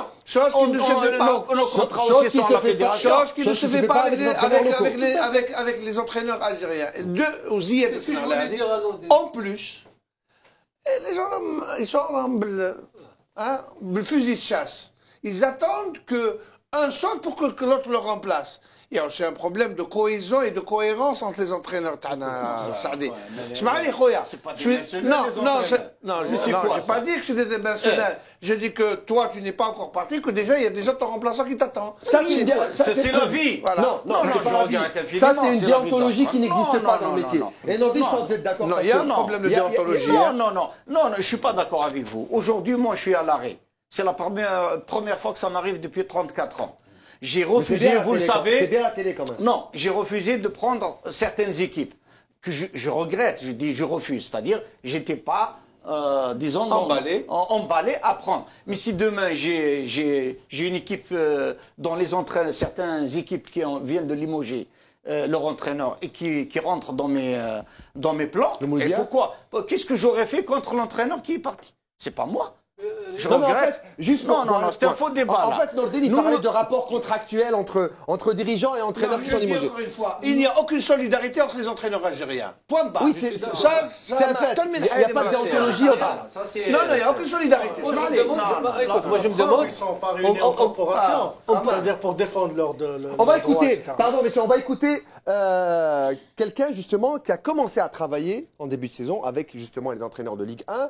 pas. Chose qui ne se fait pas avec les entraîneurs algériens. En plus, et les gens, ils sont le fusil de chasse. Ils attendent qu'un saute pour que l'autre le remplace. il y a aussi un problème de cohésion et de cohérence entre les entraîneurs. Saadi. C'est pas des mercenaires, non, je n'ai pas dit que c'était des mercenaires. Je dis que toi, tu n'es pas encore parti, que déjà, il y a des autres remplaçants qui t'attendent. Ça, c'est la vie. Voilà. Non, c'est pas la vie. Ça, c'est une déontologie qui n'existe pas dans le métier. Et non, je pense que vous êtes d'accord. Non, il y a un problème de déontologie. Non, je ne suis pas d'accord avec vous. Aujourd'hui, moi, je suis à l'arrêt. C'est la première fois que ça m'arrive depuis 34 ans. J'ai refusé, vous le savez. C'est bien la télé quand même. Non, j'ai refusé de prendre certaines équipes que je regrette. Je dis, je refuse. C'est-à-dire, j'étais pas, disons, emballé à prendre. Mais si demain j'ai une équipe dont les entraîneurs, certaines équipes qui viennent de limoger leur entraîneur et qui rentrent dans mes plans, et pourquoi? Qu'est-ce que j'aurais fait contre l'entraîneur qui est parti? C'est pas moi. Je regrette. En fait, juste non, c'était un faux débat. En fait, Nordine, il parlait de rapports contractuels entre dirigeants et entraîneurs qui sont limogés. Encore une fois, il n'y a aucune solidarité entre les entraîneurs algériens. Point barre. Oui, c'est un fait. Il n'y a pas de déontologie. Non, il n'y a aucune solidarité. Moi, je me demande. Ils sont pas réunis en corporation. C'est-à-dire pour défendre leur on va écouter, pardon, mais on va écouter quelqu'un, justement, qui a commencé à travailler en début de saison avec, justement, les entraîneurs de Ligue 1.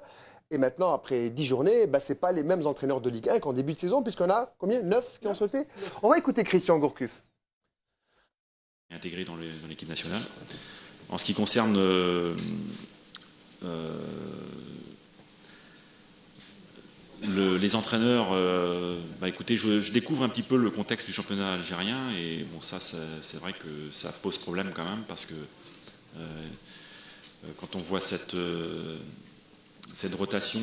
Et maintenant, après 10 journées, ce n'est pas les mêmes entraîneurs de Ligue 1 qu'en début de saison, puisqu'on a combien 9 qui ont sauté. On va écouter Christian Gourcuff. Intégré dans l'équipe nationale. En ce qui concerne les entraîneurs, écoutez, je découvre un petit peu le contexte du championnat algérien, et bon, ça, c'est vrai que ça pose problème quand même, parce que quand on voit cette rotation,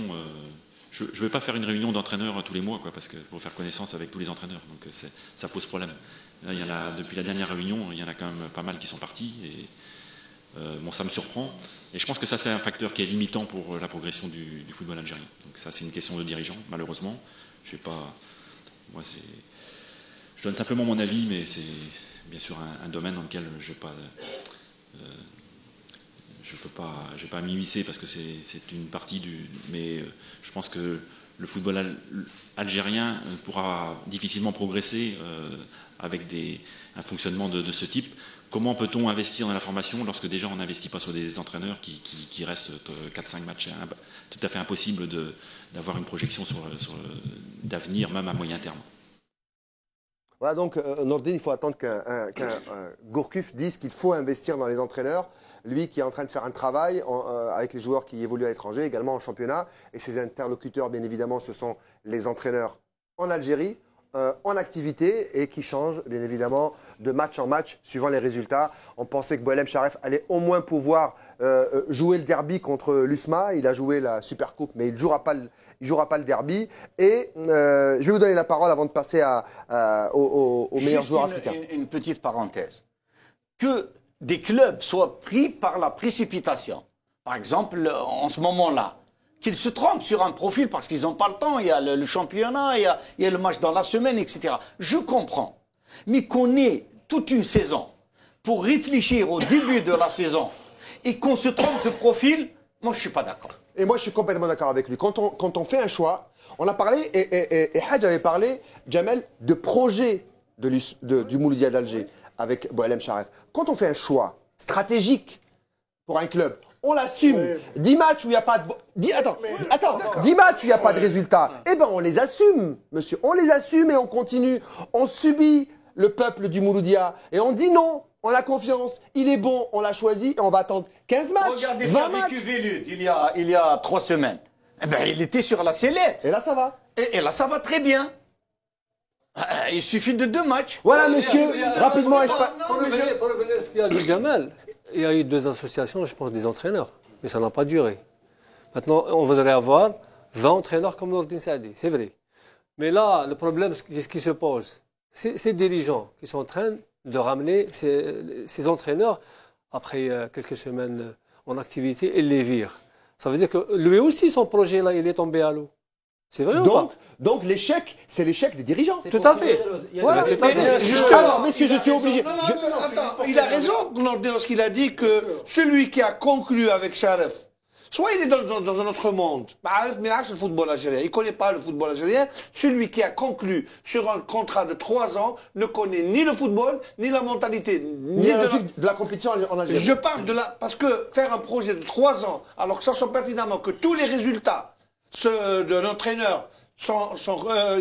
je ne vais pas faire une réunion d'entraîneurs tous les mois, parce que pour faire connaissance avec tous les entraîneurs, donc ça pose problème. Là, depuis la dernière réunion, il y en a quand même pas mal qui sont partis, et ça me surprend. Et je pense que ça, c'est un facteur qui est limitant pour la progression du football algérien. Donc ça, c'est une question de dirigeants, malheureusement. Je donne simplement mon avis, mais c'est bien sûr un domaine dans lequel je ne vais pas m'immiscer, parce que c'est une partie mais je pense que le football algérien pourra difficilement progresser avec un fonctionnement de ce type. Comment peut-on investir dans la formation lorsque déjà on n'investit pas sur des entraîneurs qui restent 4-5 matchs? Tout à fait impossible d'avoir une projection d'avenir, même à moyen terme. Voilà, donc Nordine, il faut attendre qu'un Gourcuff dise qu'il faut investir dans les entraîneurs. Lui qui est en train de faire un travail avec les joueurs qui évoluent à l'étranger, également en championnat. Et ses interlocuteurs, bien évidemment, ce sont les entraîneurs en Algérie, en activité, et qui changent, bien évidemment, de match en match, suivant les résultats. On pensait que Boualem Charef allait au moins pouvoir jouer le derby contre l'USMA. Il a joué la Supercoupe, mais il ne jouera pas le derby. Et je vais vous donner la parole avant de passer aux meilleurs joueurs africains. Une petite parenthèse. Que des clubs soient pris par la précipitation. Par exemple, en ce moment-là, qu'ils se trompent sur un profil parce qu'ils n'ont pas le temps, il y a le championnat, il y a le match dans la semaine, etc. Je comprends. Mais qu'on ait toute une saison pour réfléchir au début de la saison et qu'on se trompe de profil, moi je ne suis pas d'accord. Et moi je suis complètement d'accord avec lui. Quand on fait un choix, on a parlé, et Hadj avait parlé, Jamel, de projet du Mouloudia d'Alger avec Boualem Charef. Quand on fait un choix stratégique pour un club, on l'assume. 10 matchs où il n'y a pas de... 10 matchs où il n'y a pas de résultat. Eh bien, on les assume, monsieur. On les assume et on continue. On subit le peuple du Mouloudia. Et on dit non, on a confiance. Il est bon, on l'a choisi et on va attendre 15 matchs, regardez 20 matchs. Regardez Vélude, il y a 3 semaines. Eh ben, il était sur la sellette. Et là, ça va. Et là, ça va très bien. Il suffit de 2 matchs. Voilà, monsieur, rapidement. Pour revenir à ce qu'il y a dit Jamel, il y a eu 2 associations, je pense, des entraîneurs. Mais ça n'a pas duré. Maintenant, on voudrait avoir 20 entraîneurs comme Nordine Saadi, c'est vrai. Mais là, le problème, ce qui se pose, c'est ces dirigeants qui sont en train de ramener ces entraîneurs après quelques semaines en activité et les virent. Ça veut dire que lui aussi, son projet, là, il est tombé à l'eau. C'est vrai ou pas? Donc l'échec, c'est l'échec des dirigeants. Tout à fait. Voilà, alors, messieurs, je suis obligé. Il a raison lorsqu'il a dit que celui qui a conclu avec Charef Soit il est dans un autre monde. Mais le football algérien, il ne connaît pas le football algérien. Celui qui a conclu sur un contrat de 3 ans ne connaît ni le football, ni la mentalité, ni de la compétition en Algérie. Je parle de la... Parce que faire un projet de 3 ans, alors que ça sent pertinemment que tous les résultats de l'entraîneur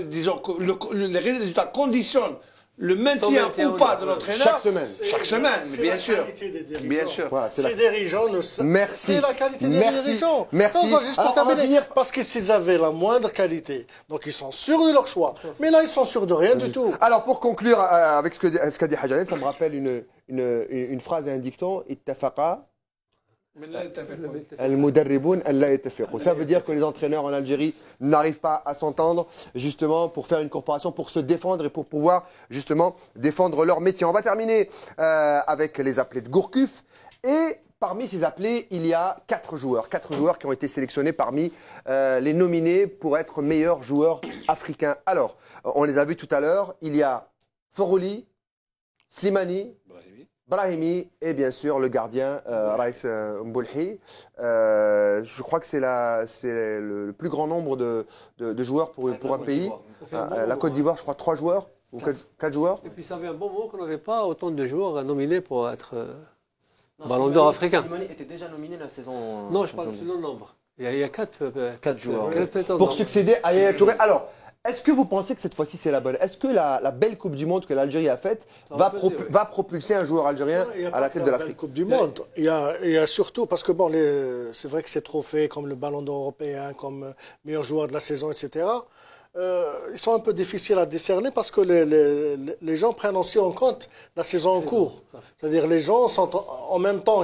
disons que les résultats conditionnent le maintien ou pas de l'entraîneur. Chaque semaine, bien sûr. Bien sûr. Voilà, ces dirigeants, merci. C'est la qualité des dirigeants. Merci. Non, juste pour terminer, parce que s'ils avaient la moindre qualité, donc ils sont sûrs de leur choix. Mais là, ils sont sûrs de rien du tout. Alors, pour conclure avec ce qu'a dit Hadj, ça me rappelle une phrase et un dicton. Ittafaqa. Ça veut dire que les entraîneurs en Algérie n'arrivent pas à s'entendre justement pour faire une corporation, pour se défendre et pour pouvoir justement défendre leur métier. On va terminer avec les appelés de Gourcuff. Et parmi ces appelés, il y a 4 joueurs qui ont été sélectionnés parmi les nominés pour être meilleurs joueurs africains. Alors, on les a vus tout à l'heure. Il y a Forouli, Slimani, Brahimi et bien sûr le gardien Raïs Mboulhi. Je crois que c'est le plus grand nombre de joueurs pour un pays. La Côte d'Ivoire, je crois 3 joueurs ou 4 joueurs. Et puis ça fait un bon moment qu'on n'avait pas autant de joueurs nominés pour être Ballon d'Or africain. Slimani était déjà nominé la saison. Non, je parle selon le nombre. Il y a 4 joueurs. Pour succéder à Yaya Touré. Alors, est-ce que vous pensez que cette fois-ci c'est la bonne? Est-ce que la belle Coupe du Monde que l'Algérie a faite va propulser un joueur algérien à la tête de l'Afrique? Coupe du Monde. Il y a surtout, parce que bon, c'est vrai que ces trophées comme le Ballon d'Or européen, comme meilleur joueur de la saison, etc., ils sont un peu difficiles à décerner parce que les gens prennent aussi en compte la saison en cours. C'est-à-dire les gens sont en même temps,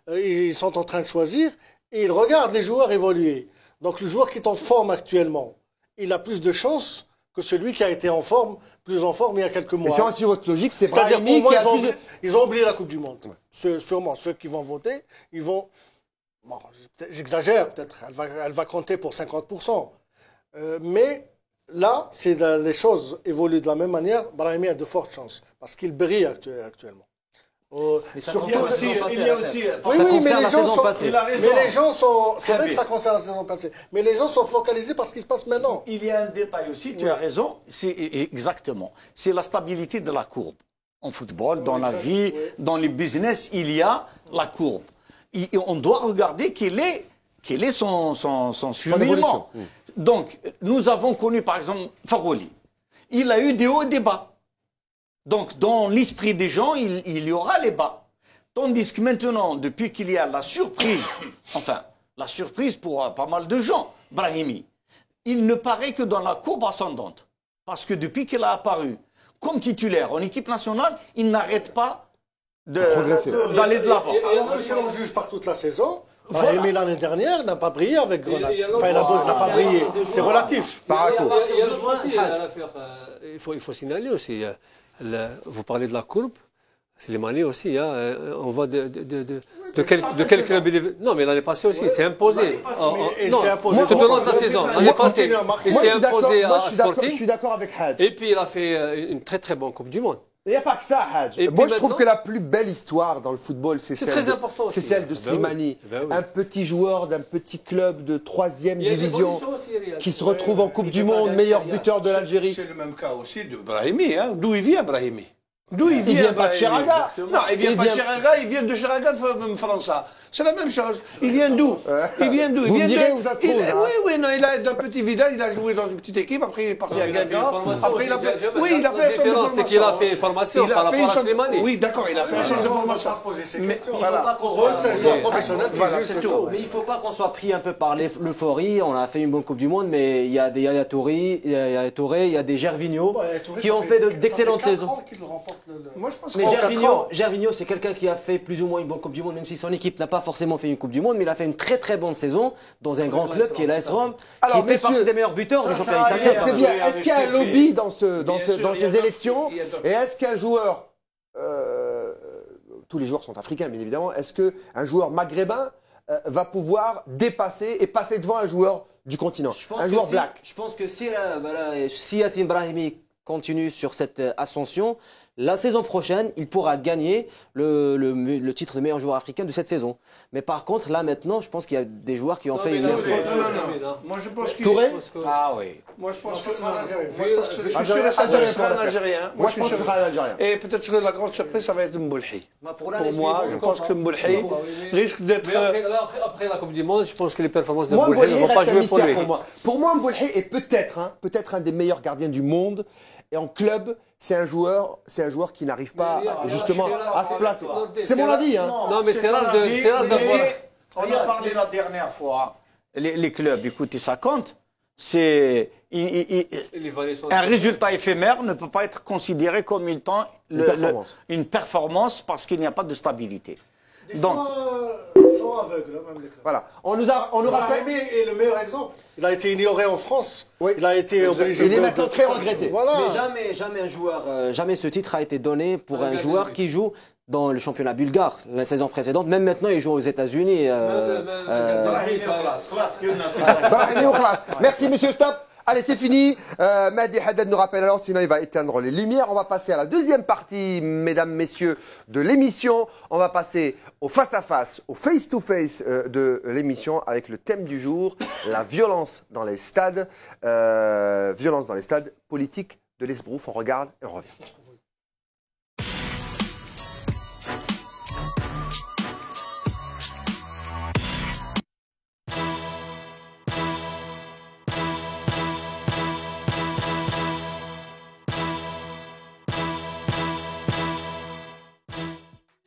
ils sont en train de choisir et ils regardent les joueurs évoluer. Donc le joueur qui est en forme actuellement, il a plus de chances que celui qui a été plus en forme il y a quelques mois. Et c'est aussi votre logique, c'est C'est-à-dire pour Brahimi moi, qui ils ont oublié la Coupe du Monde. Sûrement, ceux qui vont voter, ils vont... Bon, j'exagère peut-être, elle va compter pour 50%. Mais là, si les choses évoluent de la même manière, Brahimi a de fortes chances, parce qu'il brille actuellement. Il y a aussi. Oui, mais les gens sont. C'est vrai que ça concerne la saison passée. Mais les gens sont focalisés par ce qui se passe maintenant. Il y a un détail aussi, tu as raison, exactement. C'est la stabilité de la courbe. En football, dans la vie, dans les business, il y a la courbe. Et on doit regarder quel est son cheminement. Donc, nous avons connu par exemple Forouli. Il a eu des hauts et des bas. Donc, dans l'esprit des gens, il y aura les bas. Tandis que maintenant, depuis qu'il y a la surprise, enfin, la surprise pour pas mal de gens, Brahimi, il ne paraît que dans la courbe ascendante. Parce que depuis qu'il a apparu comme titulaire en équipe nationale, il n'arrête pas d'aller de l'avant. Alors que si on juge par toute la saison, Brahimi l'année dernière n'a pas brillé avec Grenade. Enfin, il n'a pas brillé. C'est relatif. Il y a l'autre aussi à l'affaire. Il faut signaler aussi. Vous parlez de la courbe, Slimani aussi, on voit de quel club il est. Non, mais l'année passée aussi, il s'est imposé. Tout au long de la saison. L'année passée, il s'est imposé à Sporting. Je suis d'accord avec Hadj. Et puis il a fait une très très bonne Coupe du Monde. Il n'y a pas que ça, Hadj. Moi, je trouve que la plus belle histoire dans le football, c'est celle de Slimani. Un petit joueur d'un petit club de 3e division qui se retrouve en Coupe du Monde, meilleur buteur de l'Algérie. C'est le même cas aussi de Brahimi. D'où il vient, Brahimi? D'où il vient pas de Cheraga. Non, il vient pas de Cheraga, il vient de Cheraga de France. C'est la même chose. Il vient d'où? Il vient d'où? Vous me direz où ça se trouve. Oui, non, il a d'un petit village, il a joué dans une petite équipe, après il est parti à Guingamp. Après il a fait. Oui, il a fait son formation. C'est qu'il a fait formation par rapport à Slimani. Oui, d'accord, il a fait son formation. Mais voilà, c'est tout. Mais il ne faut pas qu'on soit pris un peu par l'euphorie. On a fait une bonne Coupe du Monde, mais il y a des Yaya Touré, il y a des Gervinho qui ont fait d'excellentes saisons. Moi, je pense que Gervinho, c'est quelqu'un qui a fait plus ou moins une bonne Coupe du Monde, même si son équipe n'a pas forcément fait une Coupe du Monde, mais il a fait une très très bonne saison dans un grand club qui est l'AS Rome, qui fait partie des meilleurs buteurs du championnat italien. C'est bien. Est-ce qu'il y a un lobby dans ces élections? Et est-ce qu'un joueur, tous les joueurs sont africains bien évidemment, est-ce qu'un joueur maghrébin va pouvoir dépasser et passer devant un joueur du continent, un joueur black? Je pense que si Yacine Brahimi continue sur cette ascension, La saison prochaine, il pourra gagner le titre de meilleur joueur africain de cette saison. Mais par contre, là maintenant, je pense qu'il y a des joueurs qui ont fait une... Moi je pense qu'il... Touré? Ah oui. Moi je pense que... ce sera un Algérien. Je suis sûr que ce sera un Algérien. Moi je pense que ce sera un Algérien. Et peut-être que la grande surprise, ça va être Mboulhi. Pour moi, je pense que Mboulhi risque d'être... Après la Coupe du Monde, je pense que les performances de Moi, Mboulhi ne vont pas reste un jouer pour mystère lui. pour moi. Pour moi, Mboulhi est peut-être un des meilleurs gardiens du monde. Et en club, c'est un joueur qui n'arrive pas justement à se placer. C'est mon avis. Hein. Non, mais c'est rare d'avoir... On y a parlé la dernière fois. Les clubs, écoutez, ça compte. C'est un résultat éphémère ne peut pas être considéré comme une performance parce qu'il n'y a pas de stabilité. Donc, ils sont aveugles, même les clubs. Voilà. On nous a fait... Et le meilleur exemple, il a été ignoré en France. Oui. Il a été obligé Il est maintenant très regretté. Voilà. Mais jamais ce titre a été donné pour un joueur qui joue dans le championnat bulgare la saison précédente. Même maintenant, il joue aux États-Unis. Merci, monsieur, stop. Allez, c'est fini. Mahdi Haddad nous rappelle alors, sinon il va éteindre les lumières. On va passer à la deuxième partie, mesdames, messieurs, de l'émission. On va passer au face-à-face, au face-to-face de l'émission avec le thème du jour, la violence dans les stades. Violence dans les stades, politique de l'esbrouf. On regarde et on revient.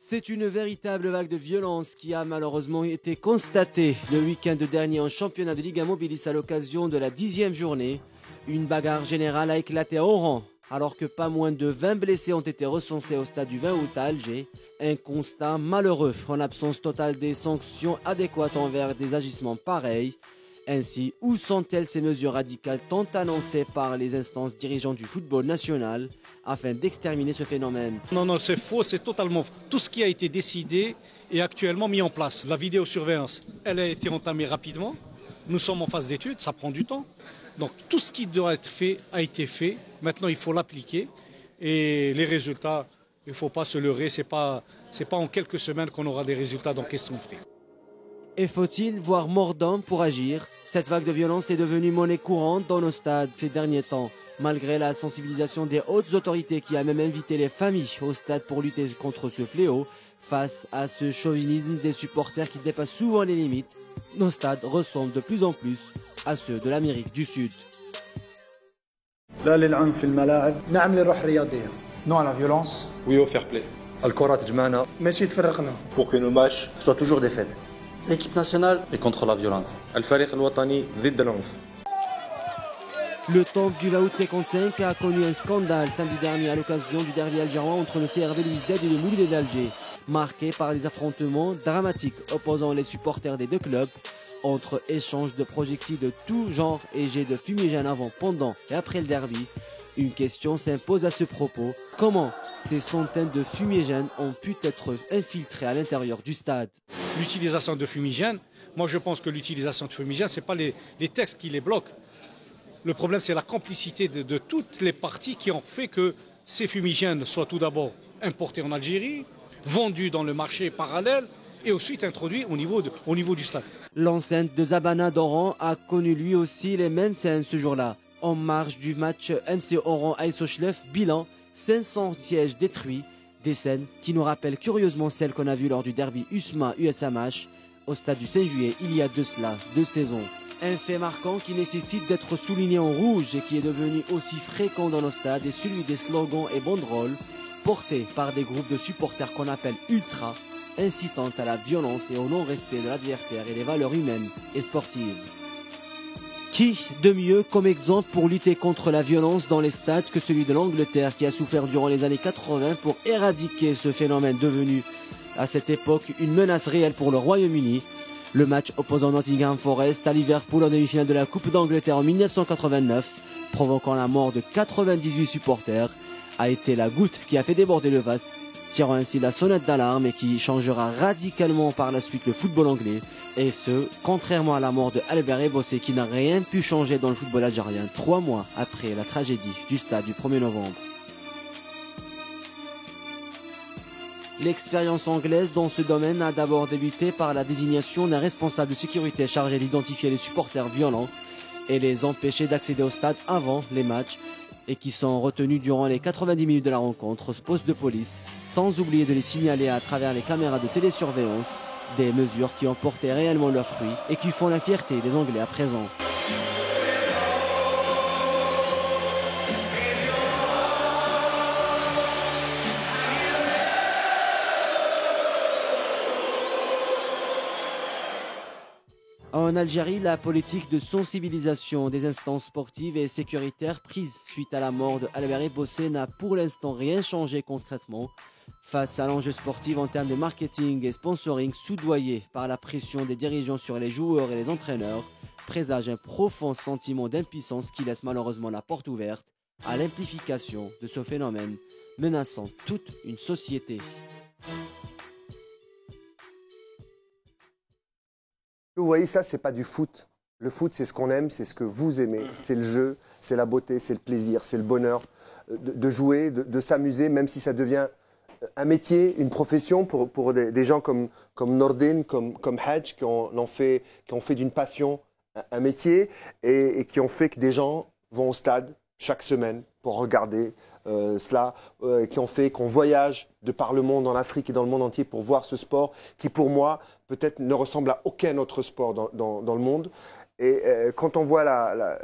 C'est une véritable vague de violence qui a malheureusement été constatée le week-end dernier en championnat de Liga Mobilis à l'occasion de la 10e journée. Une bagarre générale a éclaté à Oran, alors que pas moins de 20 blessés ont été recensés au stade du 20 août à Alger. Un constat malheureux en absence totale des sanctions adéquates envers des agissements pareils. Ainsi, où sont-elles ces mesures radicales tant annoncées par les instances dirigeantes du football national afin d'exterminer ce phénomène? Non, c'est faux, c'est totalement faux. Tout ce qui a été décidé est actuellement mis en place. La vidéosurveillance, elle a été entamée rapidement. Nous sommes en phase d'étude, ça prend du temps. Donc tout ce qui doit être fait a été fait. Maintenant, il faut l'appliquer. Et les résultats, il ne faut pas se leurrer. Ce n'est pas en quelques semaines qu'on aura des résultats dans question. Et faut-il voir mordant pour agir? Cette vague de violence est devenue monnaie courante dans nos stades ces derniers temps. Malgré la sensibilisation des hautes autorités qui a même invité les familles au stade pour lutter contre ce fléau, face à ce chauvinisme des supporters qui dépasse souvent les limites, nos stades ressemblent de plus en plus à ceux de l'Amérique du Sud. Non à la violence. Oui au fair play. Pour que nos matchs soient toujours des fêtes. L'équipe nationale est contre la violence. Le temple du 20 août 55 a connu un scandale samedi dernier à l'occasion du derby algérien entre le CRB Louisdad et le Moulid d'Alger, marqué par des affrontements dramatiques opposant les supporters des deux clubs, entre échanges de projectiles de tout genre et jets de fumigène avant, pendant et après le derby. Une question s'impose à ce propos: comment ces centaines de fumigènes ont pu être infiltrés à l'intérieur du stade? L'utilisation de fumigènes, moi je pense que l'utilisation de fumigènes, ce n'est pas les textes qui les bloquent. Le problème, c'est la complicité de toutes les parties qui ont fait que ces fumigènes soient tout d'abord importés en Algérie, vendus dans le marché parallèle et ensuite introduits au niveau du stade. L'enceinte de Zabana d'Oran a connu lui aussi les mêmes scènes ce jour-là. En marge du match MC Oran Aïsochlef, bilan 500 sièges détruits. Des scènes qui nous rappellent curieusement celles qu'on a vues lors du derby USMA-USMH au stade du 5 juillet il y a de cela 2 saisons. Un fait marquant qui nécessite d'être souligné en rouge et qui est devenu aussi fréquent dans nos stades est celui des slogans et banderoles portés par des groupes de supporters qu'on appelle ultra, incitant à la violence et au non-respect de l'adversaire et des valeurs humaines et sportives. Qui de mieux comme exemple pour lutter contre la violence dans les stades que celui de l'Angleterre qui a souffert durant les années 80 pour éradiquer ce phénomène devenu à cette époque une menace réelle pour le Royaume-Uni. Le match opposant Nottingham Forest à Liverpool en demi-finale de la Coupe d'Angleterre en 1989, provoquant la mort de 98 supporters, a été la goutte qui a fait déborder le vase, tirant ainsi la sonnette d'alarme et qui changera radicalement par la suite le football anglais, et ce, contrairement à la mort de Albert Ebossé qui n'a rien pu changer dans le football algérien 3 mois après la tragédie du stade du 1er novembre. L'expérience anglaise dans ce domaine a d'abord débuté par la désignation d'un responsable de sécurité chargé d'identifier les supporters violents et les empêcher d'accéder au stade avant les matchs et qui sont retenus durant les 90 minutes de la rencontre au poste de police, sans oublier de les signaler à travers les caméras de télésurveillance, des mesures qui ont porté réellement leurs fruits et qui font la fierté des Anglais à présent. En Algérie, la politique de sensibilisation des instances sportives et sécuritaires prise suite à la mort de Albert Bossé n'a pour l'instant rien changé concrètement. Face à l'enjeu sportif en termes de marketing et sponsoring soudoyé par la pression des dirigeants sur les joueurs et les entraîneurs, présage un profond sentiment d'impuissance qui laisse malheureusement la porte ouverte à l'amplification de ce phénomène menaçant toute une société. Vous voyez, ça, c'est pas du foot. Le foot, c'est ce qu'on aime, c'est ce que vous aimez. C'est le jeu, c'est la beauté, c'est le plaisir, c'est le bonheur de jouer, de s'amuser, même si ça devient un métier, une profession pour des gens comme Nordin, comme Hadj, qui ont fait d'une passion un métier et qui ont fait que des gens vont au stade chaque semaine pour regarder cela, qui ont fait qu'on voyage de par le monde, en Afrique et dans le monde entier pour voir ce sport qui, pour moi, peut-être ne ressemble à aucun autre sport dans le monde. Et quand on voit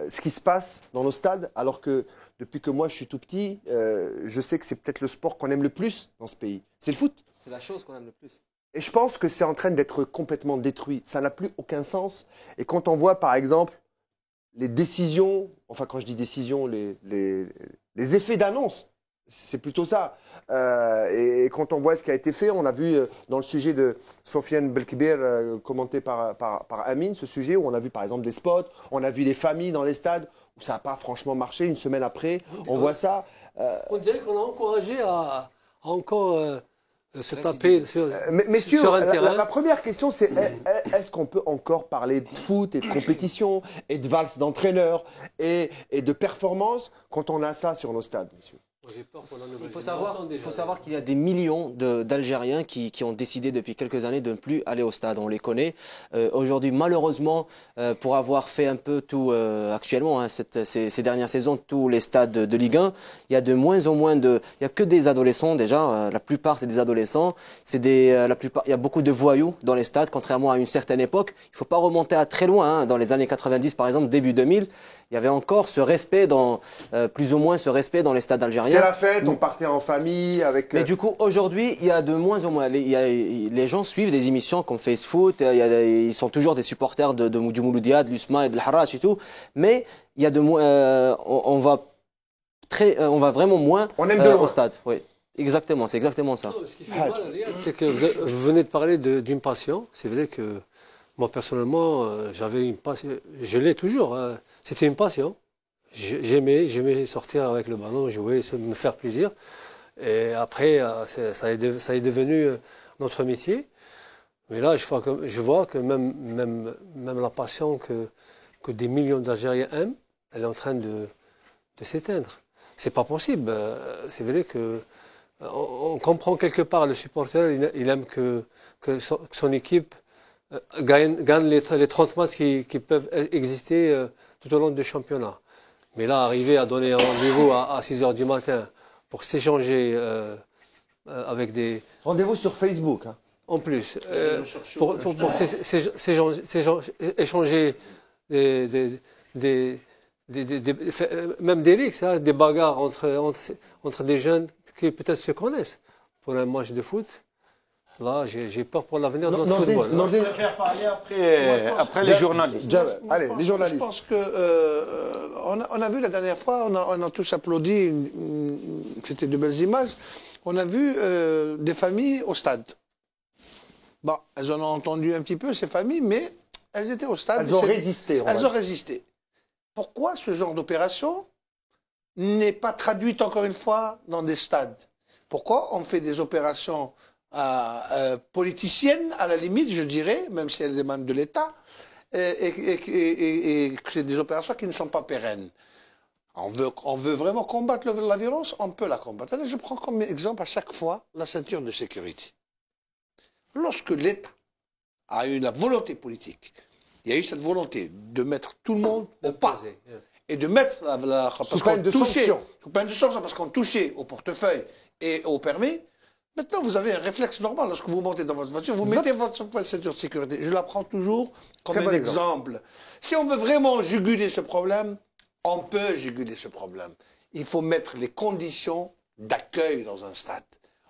ce qui se passe dans nos stades, alors que depuis que moi je suis tout petit, je sais que c'est peut-être le sport qu'on aime le plus dans ce pays. C'est le foot. C'est la chose qu'on aime le plus. Et je pense que c'est en train d'être complètement détruit. Ça n'a plus aucun sens. Et quand on voit, par exemple, les décisions, enfin quand je dis décisions, les effets d'annonce, c'est plutôt ça. Et quand on voit ce qui a été fait, on a vu dans le sujet de Sofiane Belkbir, commenté par Amine, ce sujet où on a vu par exemple des spots, on a vu les familles dans les stades, où ça n'a pas franchement marché. Une semaine après, on voit ça. On dirait qu'on a encouragé à encore se taper sur un terrain. La première question, c'est est-ce qu'on peut encore parler de foot et de compétition et de valse d'entraîneurs et de performance quand on a ça sur nos stades, messieurs? Il faut savoir qu'il y a des millions d'Algériens qui ont décidé depuis quelques années de ne plus aller au stade. On les connaît. Aujourd'hui, malheureusement, pour avoir fait un peu tout actuellement, hein, ces dernières saisons, tous les stades de Ligue 1, il y a de moins en moins il y a que des adolescents déjà. La plupart, c'est des adolescents. Il y a beaucoup de voyous dans les stades, contrairement à une certaine époque. Il ne faut pas remonter à très loin. Hein. Dans les années 90, par exemple, début 2000, il y avait encore ce respect plus ou moins ce respect dans les stades algériens. C'était la fête, on partait en famille avec... Mais du coup, aujourd'hui, il y a de moins en moins... Les gens suivent des émissions comme Face Foot, ils sont toujours des supporters du Mouloudia, de l'Usma et de l'Harrach et tout, mais il y a de moins... on va vraiment moins au stade. Oui. Exactement, c'est exactement ça. Non, ce qui fait mal, c'est que vous venez de parler d'une passion. C'est vrai que moi, personnellement, j'avais une passion. Je l'ai toujours. Hein. C'était une passion. J'aimais sortir avec le ballon, jouer, me faire plaisir. Et après, ça est devenu notre métier. Mais là, je vois que même la passion que des millions d'Algériens aiment, elle est en train de s'éteindre. C'est pas possible. C'est vrai que on comprend quelque part le supporter, il aime que son équipe gagne les 30 matchs qui peuvent exister tout au long du championnat. Mais là, arriver à donner un rendez-vous à 6 h du matin pour s'échanger avec des... Rendez-vous sur Facebook. Hein. En plus, pour échanger même des rixes, hein, des bagarres entre des jeunes qui peut-être se connaissent pour un match de foot. Là, j'ai peur pour l'avenir de notre football. Je préfère parler après les journalistes. Allez, les journalistes. Je pense on a vu la dernière fois, on a tous applaudi, c'était de belles images. On a vu des familles au stade. Bon, elles en ont entendu un petit peu, ces familles, mais elles étaient au stade. Elles ont résisté. Elles ont résisté. Pourquoi ce genre d'opération n'est pas traduite encore une fois dans des stades? Pourquoi on fait des opérations politiciennes, à la limite, je dirais, même si elles émanent de l'État, et que c'est des opérations qui ne sont pas pérennes? On veut vraiment combattre la violence, on peut la combattre. Allez, je prends comme exemple à chaque fois la ceinture de sécurité. Lorsque l'État a eu la volonté politique, il y a eu cette volonté de mettre tout le monde au pas et de mettre sous peine de sanction. Sous peine de sanction, parce qu'on touchait au portefeuille et au permis. Maintenant, vous avez un réflexe normal. Lorsque vous montez dans votre voiture, vous mettez votre ceinture de sécurité. Je la prends toujours comme un exemple. Si on veut vraiment juguler ce problème, on peut juguler ce problème. Il faut mettre les conditions d'accueil dans un stade.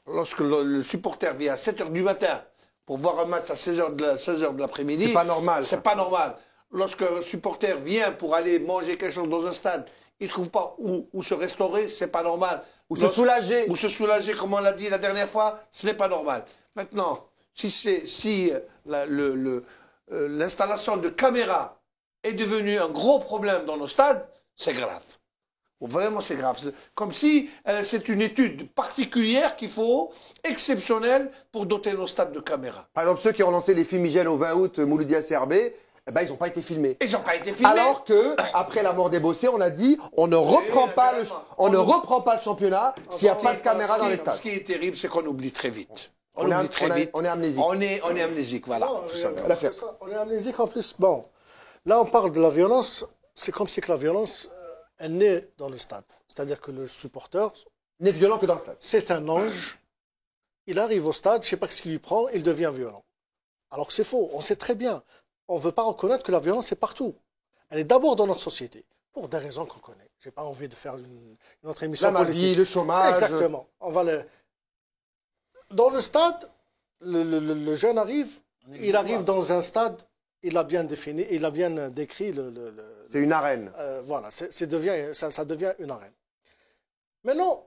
Lorsque le supporter vient à 7 h du matin pour voir un match à 16 h de l'après-midi, c'est pas normal. C'est pas normal. Lorsque un supporter vient pour aller manger quelque chose dans un stade, il ne trouve pas où se restaurer, c'est pas normal. Ou se soulager. Ou se soulager, comme on l'a dit la dernière fois, ce n'est pas normal. Maintenant, si l'installation de caméras est devenue un gros problème dans nos stades, c'est grave. Vraiment, c'est grave. Comme si c'est une étude particulière qu'il faut, exceptionnelle, pour doter nos stades de caméras. Par exemple, ceux qui ont lancé les fumigènes au 20 août, Mouloudia CRB, eh ben, ils n'ont pas été filmés. Ils n'ont pas été filmés. Alors que, après la mort des Bossés, on a dit, on ne reprend pas le championnat s'il n'y a pas de caméra dans les stades. Ce qui est terrible, c'est qu'on oublie très vite. On est amnésique. On est amnésique, voilà. On est amnésique en plus. Bon, là, on parle de la violence. C'est comme si que la violence est née dans le stade. C'est-à-dire que le supporter n'est violent que dans le stade. C'est un ange. Il arrive au stade, je ne sais pas ce qui lui prend, il devient violent. Alors que c'est faux. On sait très bien. On ne veut pas reconnaître que la violence est partout. Elle est d'abord dans notre société, pour des raisons qu'on connaît. Je n'ai pas envie de faire une autre émission politique. La vie, le chômage. Exactement. Dans le stade, le jeune arrive, il arrive dans un stade, il a bien défini, il a bien décrit c'est une arène. Voilà, ça devient une arène. Maintenant,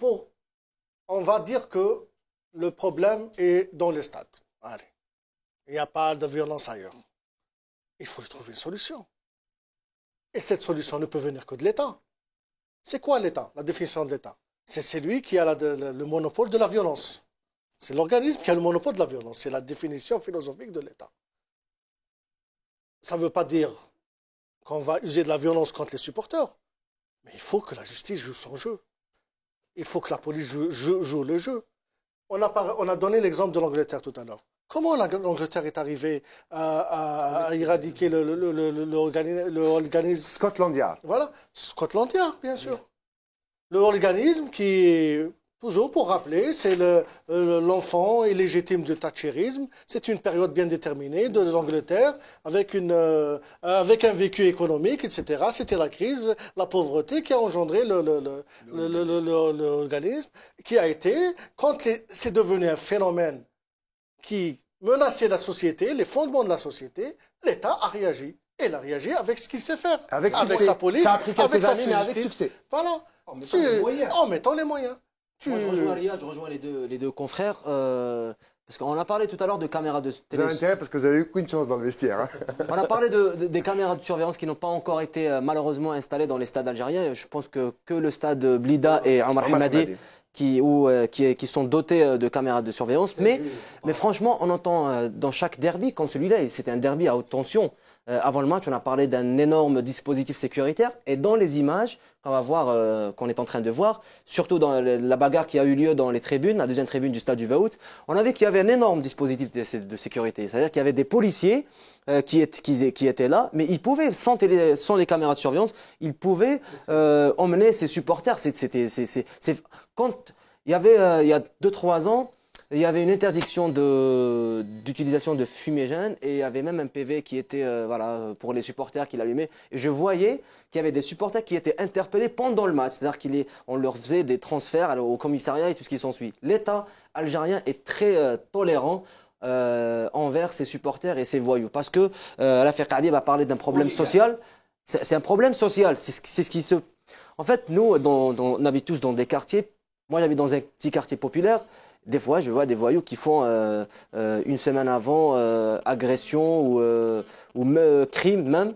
on va dire que le problème est dans les stades. Allez, il n'y a pas de violence ailleurs. Il faut trouver une solution. Et cette solution ne peut venir que de l'État. C'est quoi l'État? La définition de l'État? C'est celui qui a le monopole de la violence. C'est l'organisme qui a le monopole de la violence. C'est la définition philosophique de l'État. Ça ne veut pas dire qu'on va user de la violence contre les supporters. Mais il faut que la justice joue son jeu. Il faut que la police joue le jeu. On a donné l'exemple de l'Angleterre tout à l'heure. Comment l'Angleterre est arrivée à éradiquer l'organisme Scotland Yard. Voilà, Scotland Yard, bien sûr. Le organisme qui, toujours pour rappeler, c'est l'enfant illégitime du thatchérisme. C'est une période bien déterminée de l'Angleterre avec un vécu économique, etc. C'était la crise, la pauvreté qui a engendré l'organisme, qui a été, quand c'est devenu un phénomène qui menaçait la société, les fondements de la société, l'État a réagi. Et il a réagi avec ce qu'il sait faire. Avec sa police, ça a pris quelques avec sa années, mais avec justice. succès. Voilà. En mettant les moyens. Moi, je rejoins les deux confrères. Parce qu'on a parlé tout à l'heure de caméras de télé. Vous avez intérêt parce que vous avez eu qu'une chance dans le vestiaire. Hein. On a parlé des caméras de surveillance qui n'ont pas encore été malheureusement installées dans les stades algériens. Je pense que le stade Blida et Omar Hamadi qui sont dotés de caméras de surveillance. Mais franchement, on entend dans chaque derby, comme celui-là, et c'était un derby à haute tension. Avant le match, on a parlé d'un énorme dispositif sécuritaire. Et dans les images qu'on va voir, qu'on est en train de voir, surtout dans la bagarre qui a eu lieu dans les tribunes, la deuxième tribune du stade du 20 août, on a vu qu'il y avait un énorme dispositif de sécurité. C'est-à-dire qu'il y avait des policiers qui étaient là, mais ils pouvaient, sans les caméras de surveillance, ils pouvaient emmener ses supporters. Quand il y avait, il y a 2-3 ans, il y avait une interdiction d'utilisation de fumigène et il y avait même un PV qui était pour les supporters qui l'allumaient. Et je voyais qu'il y avait des supporters qui étaient interpellés pendant le match. C'est-à-dire qu'on leur faisait des transferts au commissariat et tout ce qui s'ensuit. L'État algérien est très tolérant envers ses supporters et ses voyous. Parce que l'affaire Habib a parlé d'un problème social. C'est un problème social. C'est ce qui se... En fait, nous, on habite tous dans des quartiers. Moi, j'habite dans un petit quartier populaire. Des fois, je vois des voyous qui font une semaine avant agression ou crime même.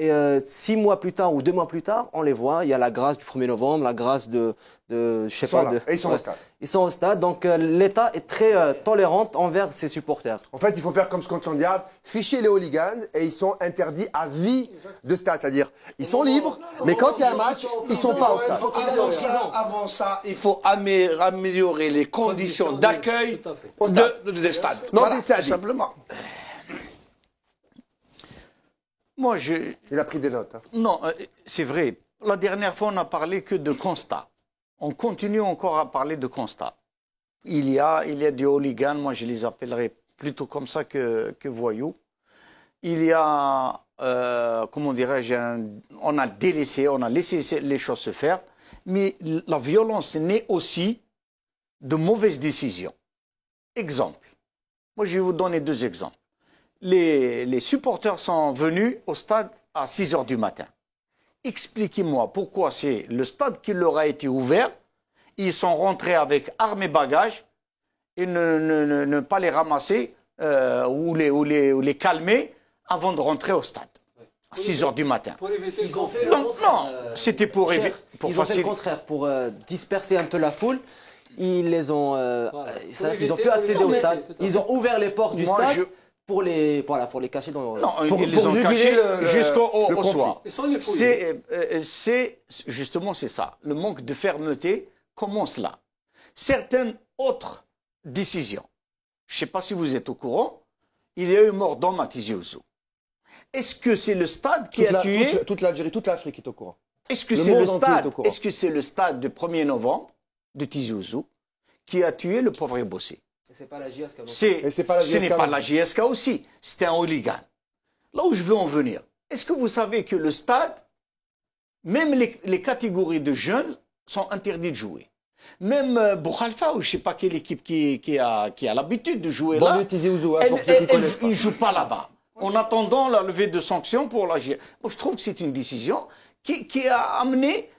Et 6 mois plus tard ou 2 mois plus tard, on les voit. Il y a la grâce du 1er novembre, la grâce je sais pas. Et ils sont au stade. Ils sont au stade. Donc l'État est très tolérant envers ses supporters. En fait, il faut faire comme Scotland Yard, ficher les hooligans et ils sont interdits à vie de stade. C'est-à-dire, ils sont libres, mais quand il y a un match, ils ne sont pas au stade. Avant ça, il faut améliorer les conditions d'accueil des stades. Non, voilà, des stades. tout simplement. Moi, Il a pris des notes. Hein. Non, c'est vrai. La dernière fois, on n'a parlé que de constats. On continue encore à parler de constats. Il y a des hooligans, moi je les appellerais plutôt comme ça que voyous. Il y a, comment dirais-je, on a laissé les choses se faire. Mais la violence naît aussi de mauvaises décisions. Exemple. Moi, je vais vous donner 2 exemples. Les supporters sont venus au stade à 6 h du matin. Expliquez-moi pourquoi c'est le stade qui leur a été ouvert. Ils sont rentrés avec armes et bagages et ne pas les ramasser ou les calmer avant de rentrer au stade. À 6 h du matin. Pour éviter ils ont fait le contraire. Non, c'était pour éviter. Ils ont fait le contraire, pour disperser un peu la foule. Ils les ont, ils ont pu accéder au stade. Ils ont ouvert les portes du stade pour les cacher dans. Non, ils les ont cachés jusqu'au soir. Justement, c'est ça. Le manque de fermeté commence là. Certaines autres décisions. Je ne sais pas si vous êtes au courant. Il y a eu mort d'homme à Tizi Ouzou. Est-ce que c'est le stade qui a tué toute l'Algérie, toute l'Afrique est au courant. Est-ce que c'est le stade du 1er novembre de Tizi Ouzou qui a tué le pauvre Bossé? C'est pas la JSK. Ce n'est pas la JSK aussi. C'était un hooligan. Là où je veux en venir, est-ce que vous savez que le stade, même les catégories de jeunes sont interdites de jouer? Même Boukhalfa, ou je ne sais pas quelle équipe qui a l'habitude de jouer là, il ne joue pas là-bas. En attendant la levée de sanctions pour la JSK. Moi, je trouve que c'est une décision qui a amené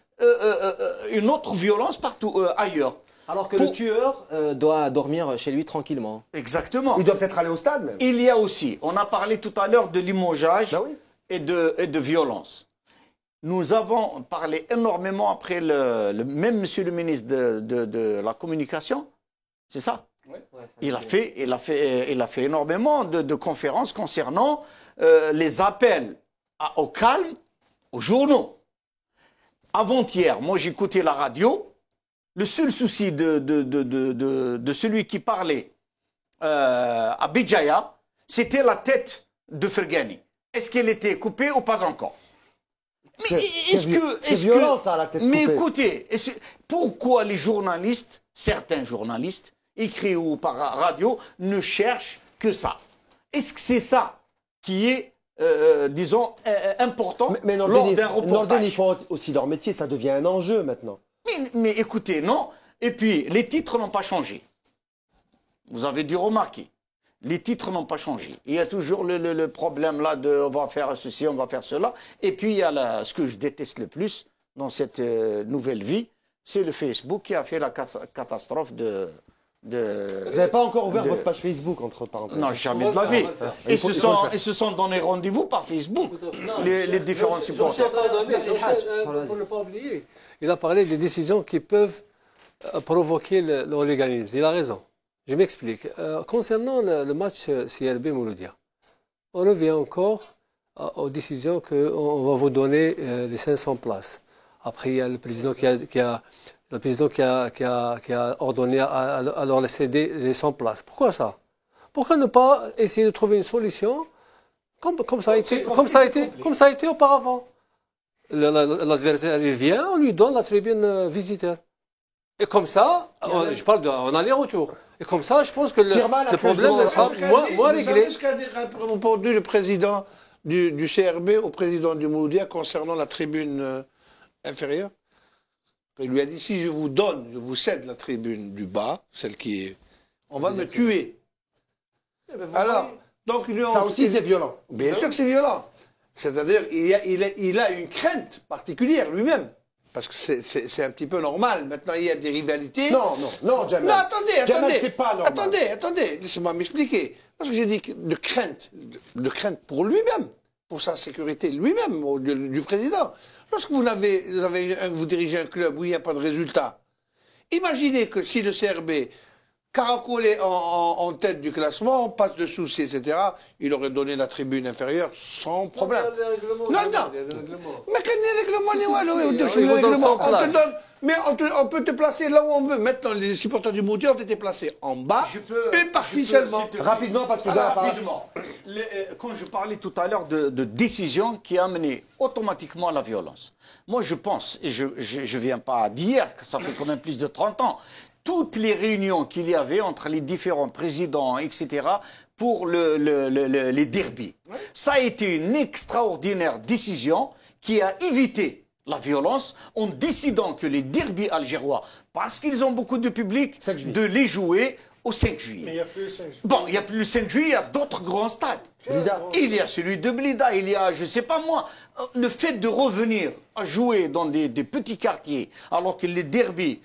une autre violence partout ailleurs. Alors que le tueur doit dormir chez lui tranquillement. Exactement. Il doit peut-être aller au stade même. Il y a aussi, on a parlé tout à l'heure de limogeage et de violence. Nous avons parlé énormément après même monsieur le ministre de la Communication, c'est ça? Oui. Il a fait énormément de conférences concernant les appels au calme aux journaux. Avant-hier, moi j'écoutais la radio. Le seul souci de celui qui parlait à Bijaya, c'était la tête de Fergani. Est-ce qu'elle était coupée ou pas encore? C'est violent ça, la tête coupée. Mais écoutez, pourquoi les journalistes, certains journalistes, écrits ou par radio, ne cherchent que ça? Est-ce que c'est ça qui est, disons, important lors d'un reportage? Nordin, ils font aussi leur métier, ça devient un enjeu maintenant. Mais écoutez, non. Et puis, les titres n'ont pas changé. Vous avez dû remarquer. Les titres n'ont pas changé. Il y a toujours le problème là de on va faire ceci, on va faire cela. Et puis, il y a ce que je déteste le plus dans cette nouvelle vie, c'est le Facebook qui a fait la catastrophe de... Vous n'avez pas encore ouvert votre page Facebook, entre parenthèses? Non, jamais de la vie. Ils se sont donné rendez-vous par Facebook, les différents supporters. Pour ne pas oublier, il a parlé des décisions qui peuvent provoquer le hooliganisme. Il a raison. Je m'explique. Concernant le match CRB Mouloudia, on revient encore aux décisions qu'on va vous donner les 500 places. Après, il y a le président qui a ordonné à leur céder les 100 places. Pourquoi ça? Pourquoi ne pas essayer de trouver une solution comme ça a été auparavant? L'adversaire vient, on lui donne la tribune visiteur. Et comme ça, je parle en aller-retour. Et comme ça, je pense que le problème sera moins réglé. Vous savez ce qu'a répondu le président du CRB au président du Mouloudia concernant la tribune inférieure? Il lui a dit, si je vous cède la tribune du bas, celle qui est... On va me tuer. Alors, donc... Ça aussi, c'est violent. Bien sûr que c'est violent. C'est-à-dire, il a une crainte particulière lui-même. Parce que c'est un petit peu normal. Maintenant, il y a des rivalités. Non, Jamel. Non, attendez. Jamel, c'est pas normal. Attendez. Laissez-moi m'expliquer. Parce que j'ai dit de crainte pour lui-même. pour sa sécurité lui-même, du président. Lorsque vous dirigez un club où il n'y a pas de résultat, imaginez que si le CRB caracolait en tête du classement, passe de soucis, etc., il aurait donné la tribune inférieure sans problème. Non. Mais quel règlement, on te donne, mais on peut te placer là où on veut. Maintenant, les supporters du Mouti ont été placés en bas, une partie seulement. Rapidement, parce que rapidement. Quand je parlais tout à l'heure de décision qui a amené automatiquement à la violence, moi je pense, et je ne viens pas d'hier, que ça fait quand même plus de 30 ans, toutes les réunions qu'il y avait entre les différents présidents, etc., pour les derbies. Ouais. Ça a été une extraordinaire décision qui a évité la violence en décidant que les derbies algérois, parce qu'ils ont beaucoup de public, de les jouer au 5 juillet. Mais il n'y a plus le 5 juillet. Bon, il n'y a plus le 5 juillet, il y a d'autres grands stades. Il y a celui de Blida, il y a, je ne sais pas moi, le fait de revenir à jouer dans des petits quartiers, alors que les derbies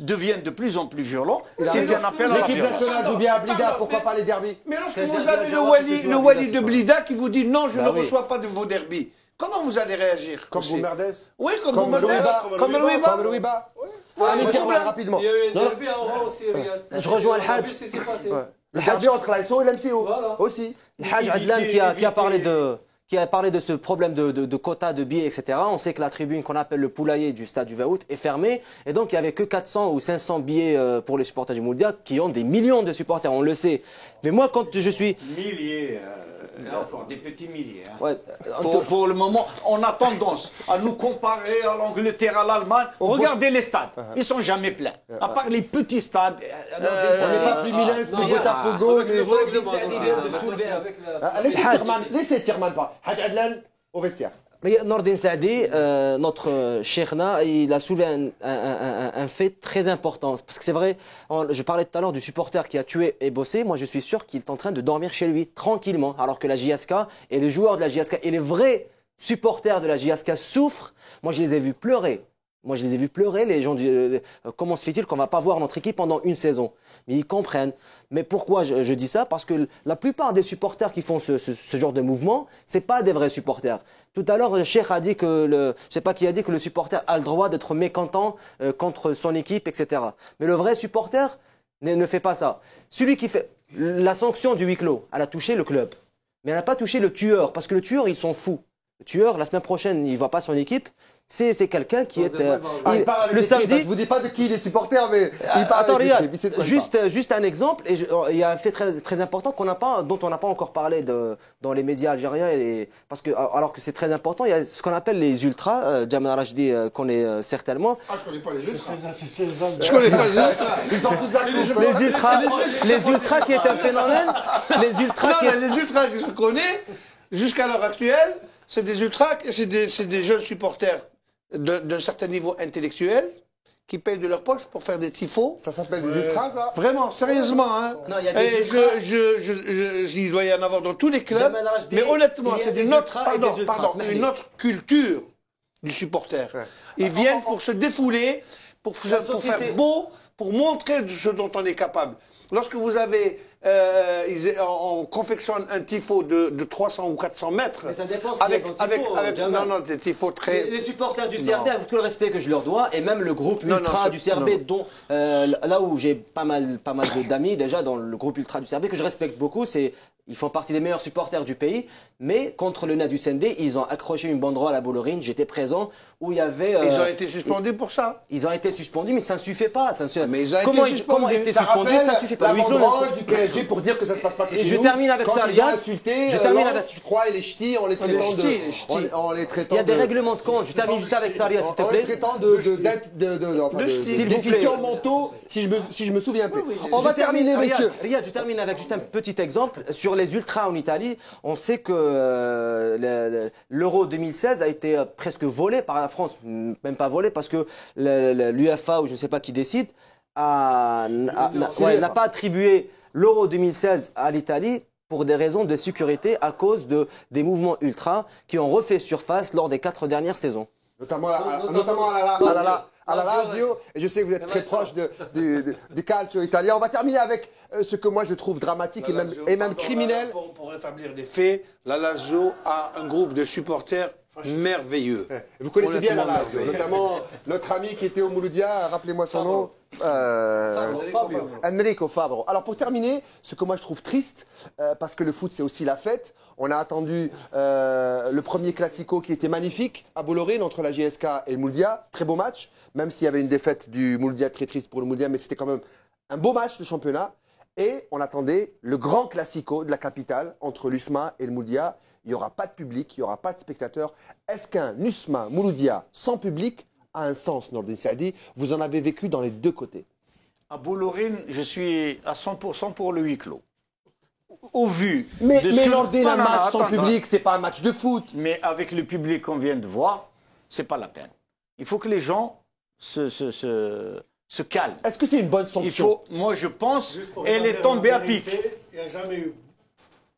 deviennent de plus en plus violents, c'est un appel à la violence. L'équipe nationale joue bien à Blida, pourquoi pas les derbies? Mais lorsque vous avez le Wali de Blida qui vous dit non, je ne reçois pas de vos derbies, comment vous allez réagir? Comme Boumerdès? Oui, comme Boumerdès, comme Louiba. Rapidement. Il y a eu un derby à Oran aussi, je rejoins le Hadj. Le derby entre l'ASO et l'MCO aussi. Le Hadj Adlan qui a parlé de ce problème de quotas de billets, etc. On sait que la tribune qu'on appelle le poulailler du stade du 20 août est fermée. Et donc, il n'y avait que 400 ou 500 billets pour les supporters du Mouloudia qui ont des millions de supporters, on le sait. Mais moi, quand je suis... Milliers, encore des petits milliers. Hein. Ouais, pour le moment, on a tendance à nous comparer à l'Angleterre, à l'Allemagne. Regardez les stades, ils ne sont jamais pleins. À part les petits stades. On n'est pas Fluminense, ni Botafogo, laissez Tirman pas. Hadj Adlan au vestiaire. Nordin Saadi, notre Cheikhna, il a soulevé un fait très important. Parce que c'est vrai, je parlais tout à l'heure du supporter qui a tué et bossé. Moi, je suis sûr qu'il est en train de dormir chez lui, tranquillement. Alors que la JSK et les joueurs de la JSK et les vrais supporters de la JSK souffrent. Moi, je les ai vus pleurer. Les gens disent comment se fait-il qu'on ne va pas voir notre équipe pendant une saison? Mais ils comprennent. Mais pourquoi je dis ça? Parce que la plupart des supporters qui font ce genre de mouvement, ce n'est pas des vrais supporters. Tout à l'heure, le Cheikh a dit que, je ne sais pas qui a dit que le supporter a le droit d'être mécontent contre son équipe, etc. Mais le vrai supporter ne fait pas ça. Celui qui fait la sanction du huis clos, elle a touché le club. Mais elle n'a pas touché le tueur, parce que le tueur, ils sont fous. Le tueur, la semaine prochaine, il ne voit pas son équipe. C'est quelqu'un qui est... le samedi... Je ne vous dis pas de qui il est supporter, mais il parle avec les tribes. Juste un exemple, et il y a un fait très important dont on n'a pas encore parlé dans les médias algériens, parce que, alors que c'est très important, il y a ce qu'on appelle les ultras. Jamal Rajdi connaît certainement. Ah, je ne connais pas les ultras. Je connais pas les ultras. Ils sont tous les ultras qui est un phénomène. Les ultras que je connais, jusqu'à l'heure actuelle, c'est des ultras, c'est des jeunes supporters d'un certain niveau intellectuel qui payent de leur poche pour faire des tifos. Ça s'appelle des ultras, ça? Vraiment, sérieusement. Hein. Non, il y a des il doit y en avoir dans tous les clubs. Mais honnêtement, c'est une autre culture du supporter. Ils viennent pour se défouler, pour faire beau, pour montrer ce dont on est capable. Lorsque vous avez... on confectionne un tifo de 300 ou 400 mètres. Mais ça dépend non, des tifos très... Les supporters du CRB, avec tout le respect que je leur dois, et même le groupe ultra du CRB, dont là où j'ai pas mal d'amis déjà dans le groupe ultra du CRB, que je respecte beaucoup, ils font partie des meilleurs supporters du pays, mais contre le Nadu Sendé, ils ont accroché une banderole à Bollorine, j'étais présent, où il y avait... ils ont été suspendus pour ça? Ils ont été suspendus, mais ça ne suffit pas. Mais ils ont comment été suspendus, ça ne suffit pas. La banderole du PSG pour dire que ça se passe pas chez nous. Je termine avec ça, Riyad. Je termine avec, je crois, et les ch'tis en les traitant il y a des règlements de compte. Je termine juste avec ça, Riyad, s'il te plaît. En les traitant de déficients mentaux, si je me souviens peu. On va terminer, messieurs. Riyad, je termine avec juste un petit exemple. Sur les ultras en Italie, on sait que l'Euro 2016 a été presque volé par la France. Même pas volé, parce que l'UEFA, ou je ne sais pas qui décide, n'a pas attribué l'Euro 2016 à l'Italie pour des raisons de sécurité à cause des mouvements ultras qui ont refait surface lors des 4 dernières saisons. Notamment à la Lazio. Et je sais que vous êtes très proche du calcio italien. On va terminer avec ce que moi je trouve dramatique et même criminel. Pour rétablir des faits, la Lazio a un groupe de supporters merveilleux. Vous connaissez bien la Lazio, notamment notre ami qui était au Mouloudia, rappelez-moi son nom. Enrico Fabro. Alors pour terminer, ce que moi je trouve triste, parce que le foot c'est aussi la fête, on a attendu le premier Classico qui était magnifique à Bolloré entre la JSK et le Mouloudia, très beau match, même s'il y avait une défaite du Mouloudia, très triste pour le Mouloudia, mais c'était quand même un beau match de championnat. Et on attendait le grand Classico de la capitale entre l'USMA et le Mouloudia. Il n'y aura pas de public, il n'y aura pas de spectateurs. Est-ce qu'un USMA Mouloudia sans public a un sens, Nordin Saadi? Vous en avez vécu dans les deux côtés. À Bolloré, je suis à 100% pour le huis clos. Au vu mais de ce Nordin, un match sans public, c'est pas un match de foot. Mais avec le public qu'on vient de voir, c'est pas la peine. Il faut que les gens se calment. Est-ce que c'est une bonne sanction? Moi, je pense qu'elle est tombée à pic. Il n'y a jamais eu,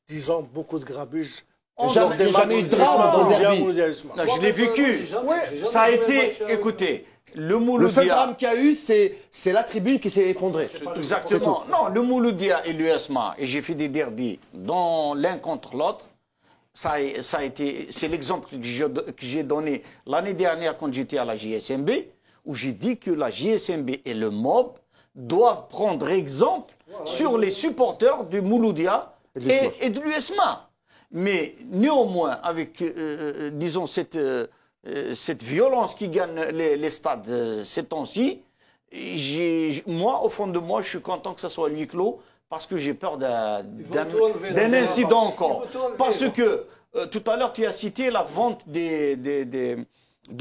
disons, beaucoup de grabuge. Jamais eu de drame dans le derby. Je l'ai vécu. Ça a été, écoutez, le Mouloudia... Le seul drame qu'il y a eu, c'est la tribune qui s'est effondrée. Exactement. Non, le Mouloudia et l'USMA, et j'ai fait des derbys dans l'un contre l'autre, ça a été, c'est l'exemple que j'ai donné l'année dernière quand j'étais à la JSMB, où j'ai dit que la JSMB et le MOB doivent prendre exemple sur les supporters du Mouloudia et de l'USMA. Mais néanmoins, avec, disons, cette violence qui gagne les stades ces temps-ci, moi, au fond de moi, je suis content que ce soit huis clos parce que j'ai peur d'un incident encore. Parce que, tout à l'heure, tu as cité la vente de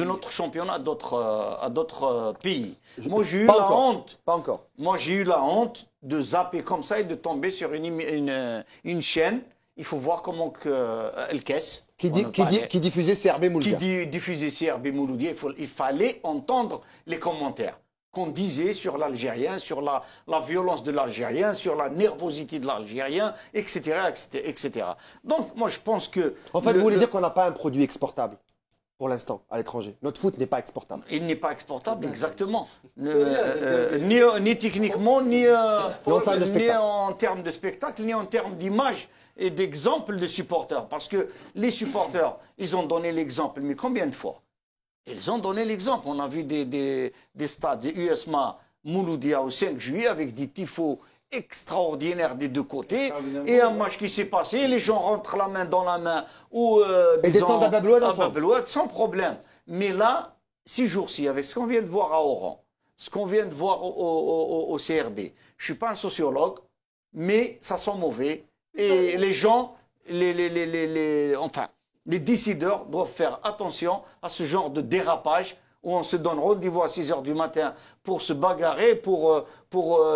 notre championnat à d'autres pays. Moi, j'ai eu la honte. Pas encore. Moi, j'ai eu la honte de zapper comme ça et de tomber sur une chaîne. Il faut voir comment elle caisse. Qui diffusait CRB Mouloudia. Qui diffusait CRB Mouloudia. Il fallait entendre les commentaires qu'on disait sur l'Algérien, sur la violence de l'Algérien, sur la nervosité de l'Algérien, etc., etc. Donc, moi, je pense que... En fait, vous voulez dire qu'on n'a pas un produit exportable pour l'instant, à l'étranger. Notre foot n'est pas exportable. Il n'est pas exportable, exactement. Ni techniquement, ni en termes de spectacle, ni en termes d'image et d'exemple de supporters. Parce que les supporters, ils ont donné l'exemple. Mais combien de fois? Ils ont donné l'exemple. On a vu des stades de USMA Mouloudia au 5 juillet avec des tifos extraordinaires des deux côtés. Et un match qui s'est passé, les gens rentrent la main dans la main ou et descendent à Babeloued sans problème. Mais là, 6 jours-ci, avec ce qu'on vient de voir à Oran, ce qu'on vient de voir au CRB, je ne suis pas un sociologue, mais ça sent mauvais. Et les gens, enfin, les décideurs doivent faire attention à ce genre de dérapage où on se donne rendez-vous à 6 h du matin pour se bagarrer, pour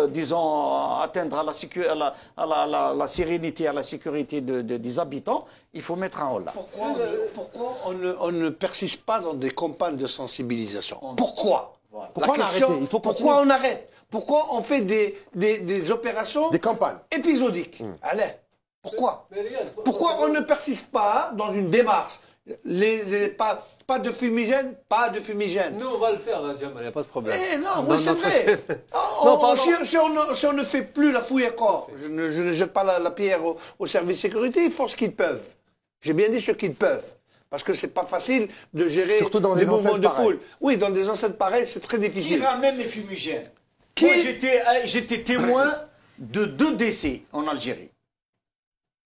disons, atteindre à la sérénité, à la sécurité des habitants. Il faut mettre un holà. Pourquoi on ne persiste pas dans des campagnes de sensibilisation? Pourquoi? Voilà. Pourquoi on arrête? Pourquoi on fait des opérations, des campagnes épisodiques? Allez, pourquoi? Pourquoi on ne persiste pas dans une démarche? Pas de fumigène, pas de fumigène. Nous, on va le faire, Jamal, il n'y a pas de problème. Non, oui, c'est vrai. Si on ne fait plus la fouille à corps, je ne jette pas la pierre au service de sécurité, ils font ce qu'ils peuvent. J'ai bien dit ce qu'ils peuvent. Parce que c'est pas facile de gérer des mouvements de foule. Oui, dans des enceintes pareilles, c'est très difficile. Qui ramène les fumigènes? Moi, j'étais témoin de 2 décès en Algérie.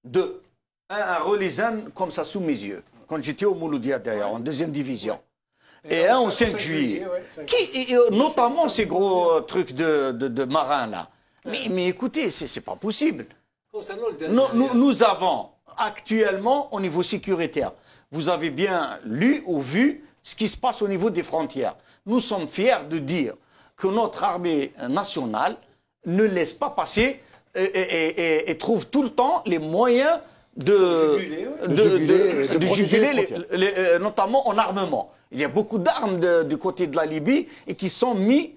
2. Un à Relizane, comme ça, sous mes yeux. Quand j'étais au Mouloudia, d'ailleurs, en 2e division. Et un au 5 juillet. Notamment ces gros trucs de marins, là. Mais écoutez, c'est pas possible. Nous avons actuellement, au niveau sécuritaire, vous avez bien lu ou vu ce qui se passe au niveau des frontières. Nous sommes fiers de dire que notre armée nationale ne laisse pas passer et trouve tout le temps les moyens de juguler, notamment en armement. Il y a beaucoup d'armes du côté de la Libye et qui sont mis,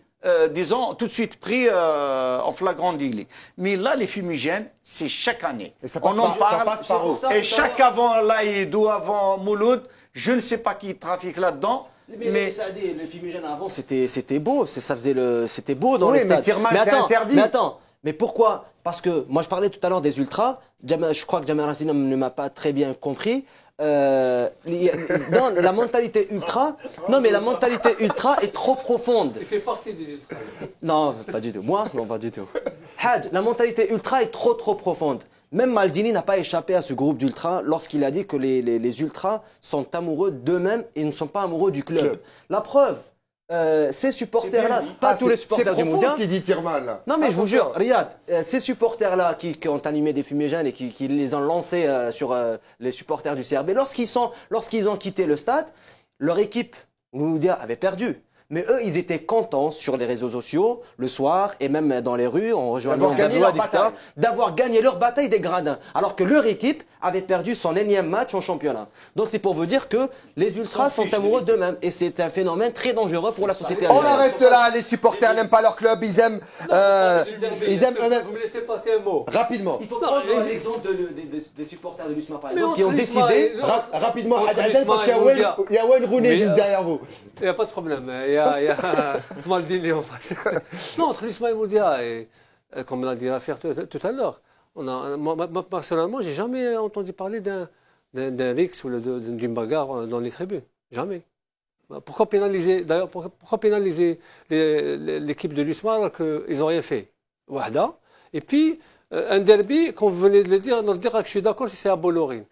disons, tout de suite pris en flagrant délit. Mais là, les fumigènes, c'est chaque année. On en parle. Et chaque avant l'Aïd ou avant Mouloud, je ne sais pas qui trafique là-dedans. Mais les fumigènes avant, c'était beau, c'était beau dans les stades. Mais Tirman, c'est interdit. Mais attends, mais pourquoi? Parce que moi je parlais tout à l'heure des ultras, je crois que Jamal Rasdine ne m'a pas très bien compris. Dans la mentalité ultra, non mais la mentalité ultra est trop profonde. Il fait partie des ultras. Non, pas du tout. Moi, non, pas du tout. Hadj, la mentalité ultra est trop profonde. Même Maldini n'a pas échappé à ce groupe d'ultras lorsqu'il a dit que les ultras sont amoureux d'eux-mêmes et ne sont pas amoureux du club. La preuve, ces supporters-là, pas tous les supporters du Mondial. C'est ce qu'il dit Tirman là. Non mais je vous jure, Riyad, ces supporters-là qui ont animé des fumigènes et qui les ont lancés sur les supporters du CRB, lorsqu'ils ont quitté le stade, leur équipe, Mouloudia, avait perdu. Mais eux, ils étaient contents sur les réseaux sociaux, le soir, et même dans les rues, en rejoignant d'avoir gagné leur bataille des gradins. Alors que leur équipe avait perdu son énième match en championnat. Donc c'est pour vous dire que les ultras sont amoureux d'eux-mêmes. Et c'est un phénomène très dangereux pour la société On algérienne. en reste là, les supporters n'aiment pas leur club, ils aiment eux-mêmes. Vous me laissez passer un mot. Rapidement. Il faut prendre l'exemple des supporters de l'USMA, par exemple, qui ont décidé... Rapidement, Adel, parce qu'il y a Wayne Rooney juste derrière vous. Il n'y a pas de problème. Il y a Maldini en face. Non, entre l'Isma et Mouloudia, et comme on a dit l'affaire tout à l'heure, moi, personnellement, j'ai jamais entendu parler d'un rix ou d'une bagarre dans les tribunes. Jamais. Pourquoi pénaliser, d'ailleurs, pourquoi pénaliser l'équipe de l'USMA alors qu'ils n'ont rien fait? Wahda. Et puis, un derby, comme vous venez de le dire, que je suis d'accord si c'est à Bollorine.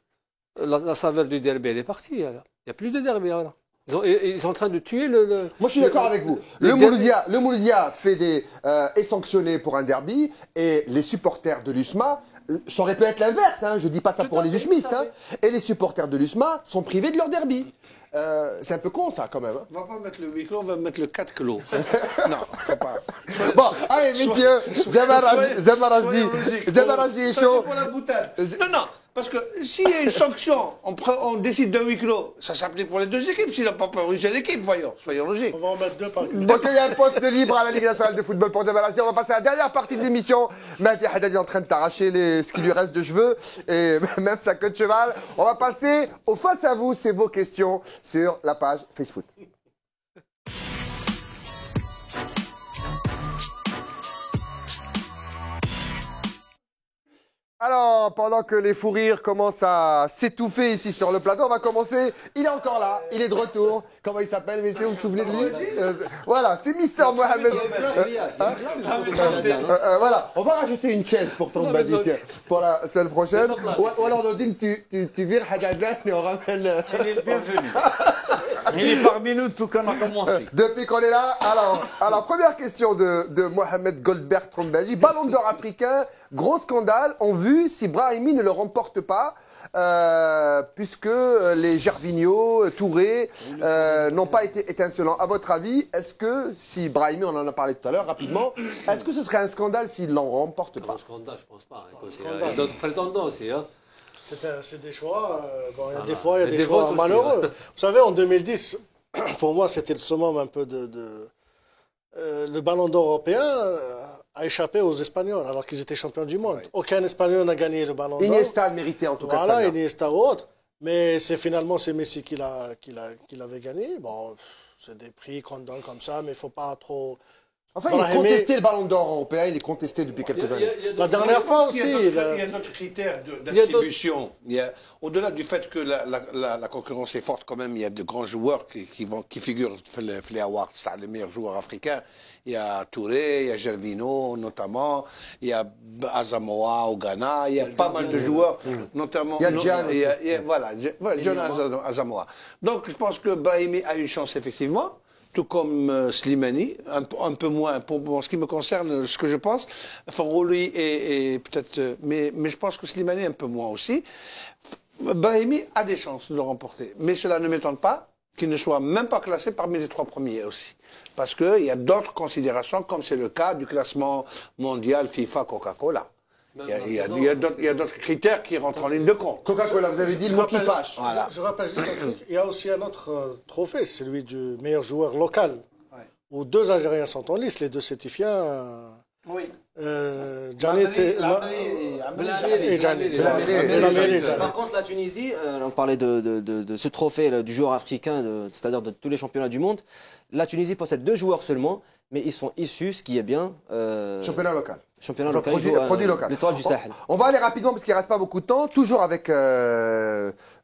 La saveur du derby, elle est partie. Il n'y a plus de derby. Alors. Ils sont en train de tuer le... Moi, je suis d'accord avec vous. Le Mouloudia est sanctionné pour un derby et les supporters de l'USMA, ça aurait pu être l'inverse, hein, je ne dis pas ça pour les usmistes, hein, et les supporters de l'USMA sont privés de leur derby. C'est un peu con, ça, quand même. Hein. On va pas mettre le 8 clos, on va mettre le 4 clos. Non, faut pas. Bon, allez, messieurs, Jamal Razdi est chaud. C'est pour la boutade. Non. Parce que s'il y a une sanction, on décide d'un huis clos, ça s'applique pour les deux équipes. S'il n'a pas peur, une seule équipe, voyons, soyons logiques. On va en mettre deux par équipe. Donc il y a un poste libre à la Ligue nationale de football pour Jamal Razdi. On va passer à la dernière partie de l'émission. Mehdi Haddadi est en train de t'arracher ce qui lui reste de cheveux et même sa queue de cheval. On va passer au face à vous, c'est vos questions sur la page Facebook. Alors, pendant que les fous rires commencent à s'étouffer ici sur le plateau, on va commencer. Il est encore là, il est de retour. Comment il s'appelle, messieurs, vous vous souvenez de lui? Voilà, c'est Mister Mohamed. Voilà, on va rajouter une chaise pour ton badit pour la semaine prochaine. Ou alors, Nodine, tu vires Hadadlan et on ramène... Il est le bienvenu. Il est parmi nous tout qu'on a commencé. Depuis qu'on est là, alors première question de Mohamed Goldberg Trombaji. Ballon d'or africain, gros scandale. On vu si Brahimi ne le remporte pas, puisque les Gervinho, Touré n'ont pas été étincelants. À votre avis, est-ce que si Brahimi, on en a parlé tout à l'heure rapidement, est-ce que ce serait un scandale s'il ne l'en remporte pas? Un scandale, je ne pense pas. Il y a d'autres prétendants aussi. Hein. C'est des choix. Il y a des fois, il y a des choix malheureux. Vous savez, en 2010, pour moi, c'était le summum un peu le ballon d'or européen a échappé aux Espagnols, alors qu'ils étaient champions du monde. Oui. Aucun Espagnol n'a gagné le ballon d'or. Iniesta le méritait en tout cas. Voilà, Iniesta ou autre. Mais finalement, c'est Messi qui l'avait gagné. Bon, c'est des prix qu'on donne comme ça, mais il ne faut pas trop... Enfin, il est contesté, le ballon d'or européen, il est contesté depuis quelques années. La dernière fois aussi. Il y a d'autres critères d'attribution. Au-delà du fait que la concurrence est forte quand même, il y a de grands joueurs qui figurent, les awards, les meilleurs joueurs africains. Il y a Touré, il y a Gervinho notamment, il y a Asamoah au Ghana, il y a pas mal de joueurs, notamment... Il y a Gian. Voilà, John Asamoah. Donc je pense que Brahimi a une chance effectivement. Tout comme Slimani, un peu moins, pour ce qui me concerne, ce que je pense. Farouli est peut-être... Mais je pense que Slimani un peu moins aussi. Brahimi a des chances de le remporter. Mais cela ne m'étonne pas qu'il ne soit même pas classé parmi les 3 premiers aussi. Parce qu'il y a d'autres considérations, comme c'est le cas du classement mondial FIFA Coca-Cola. Il y a d'autres critères qui rentrent en ligne de compte. Coca-Cola, vous avez dit le mot qui fâche. Voilà. Je rappelle juste un truc. Il y a aussi un autre trophée, celui du meilleur joueur local, où 2 Algériens sont en lice, les 2 Sétifiens. Oui. Janet et Janet. Par contre, la Tunisie, on parlait de ce trophée du joueur africain, c'est-à-dire de tous les championnats du monde. La Tunisie possède 2 joueurs seulement, mais ils sont issus, ce qui est bien. Championnat local. Championnat local. Produit local. L'étoile du Sahel. On va aller rapidement parce qu'il ne reste pas beaucoup de temps. Toujours avec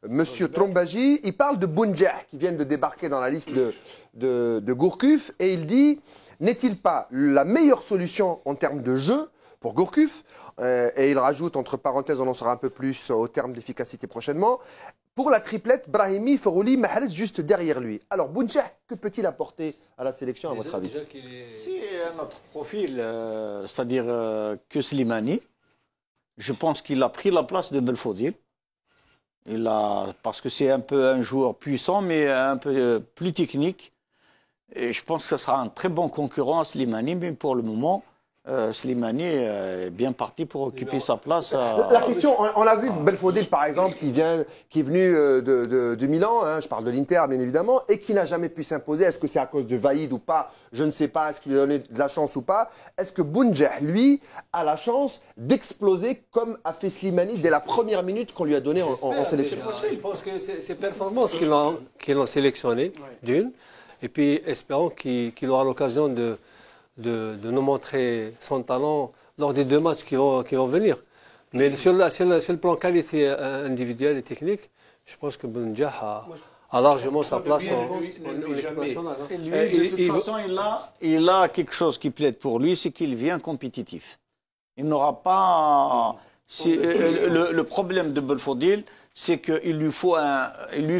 Monsieur Trombaji. Il parle de Bounjah qui vient de débarquer dans la liste de Gourcuff et il dit: n'est-il pas la meilleure solution en termes de jeu pour Gourcuff? Et il rajoute, entre parenthèses, on en saura un peu plus au terme d'efficacité prochainement. Pour la triplette, Brahimi, Forouli, Mahrez juste derrière lui. Alors, Bounjah, que peut-il apporter à la sélection, à votre avis? C'est un autre profil, c'est-à-dire que Slimani. Je pense qu'il a pris la place de Belfodil. Parce que c'est un peu un joueur puissant, mais un peu plus technique. Et je pense que ce sera un très bon concurrent à Slimani, mais pour le moment, Slimani est bien parti pour occuper sa place. La question, on l'a vu, Belfodil par exemple, qui est venu de Milan, hein, je parle de l'Inter bien évidemment, et qui n'a jamais pu s'imposer. Est-ce que c'est à cause de Vaïd ou pas? Je ne sais pas. Est-ce qu'il lui a donné de la chance ou pas? Est-ce que Bounjah, lui, a la chance d'exploser comme a fait Slimani dès la première minute qu'on lui a donnée en sélection? Je pense que c'est performance qu'ils l'ont sélectionné, d'une, et puis espérons qu'il aura l'occasion de nous montrer son talent lors des 2 matchs qui vont venir. Mais sur le plan qualité individuelle et technique, je pense que Bounjah a largement sa place en équipe nationale. De toute façon, il a quelque chose qui plaide pour lui, c'est qu'il vient compétitif. Il n'aura pas... le problème de Belfodil, c'est qu'il lui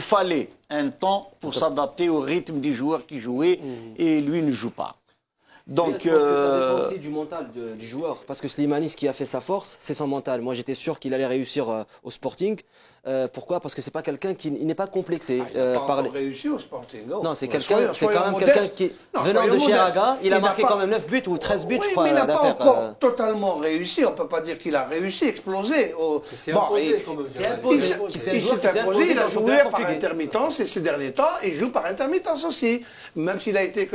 fallait un temps pour s'adapter au rythme des joueurs qui jouaient et lui ne joue pas. Donc, je pense que ça dépend aussi du mental du joueur. Parce que Slimani, ce qui a fait sa force, c'est son mental. Moi, j'étais sûr qu'il allait réussir au Sporting. Pourquoi? Parce que c'est pas quelqu'un qui n'est pas complexé. Il n'a pas encore réussi au Sporting. Non, c'est quand même quelqu'un qui, venant de Chiaraga, il a marqué quand même 9 buts ou 13 buts, je crois. Mais il n'a pas encore totalement réussi. On ne peut pas dire qu'il a réussi, explosé. Il s'est imposé, il a joué par intermittence et ces derniers temps, il joue par intermittence aussi. Même s'il a été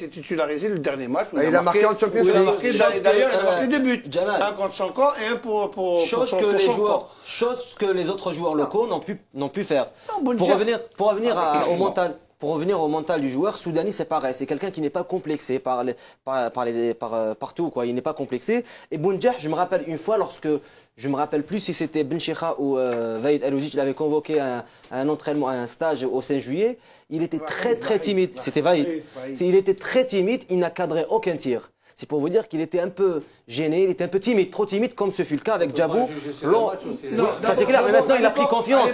titularisé le dernier match. Il a marqué en Champions League. D'ailleurs, il a marqué 2 buts. Un contre son camp et un pour son camp. Chose que les autres joueurs locaux n'ont pu faire. Pour revenir au mental du joueur, Soudani, c'est pareil. C'est quelqu'un qui n'est pas complexé partout, quoi. Il n'est pas complexé. Et Bounjah, je me rappelle une fois, je me rappelle plus si c'était Ben Chikha ou Vaïd Alouzic, il avait convoqué un entraînement, un stage au 5 juillet. Il était très timide. C'était Vaïd. Il était très timide, il n'a cadré aucun tir. C'est pour vous dire qu'il était un peu gêné, il était un peu timide, trop timide, comme ce fut le cas avec Djabou. Ça c'est clair, mais maintenant il a pris confiance.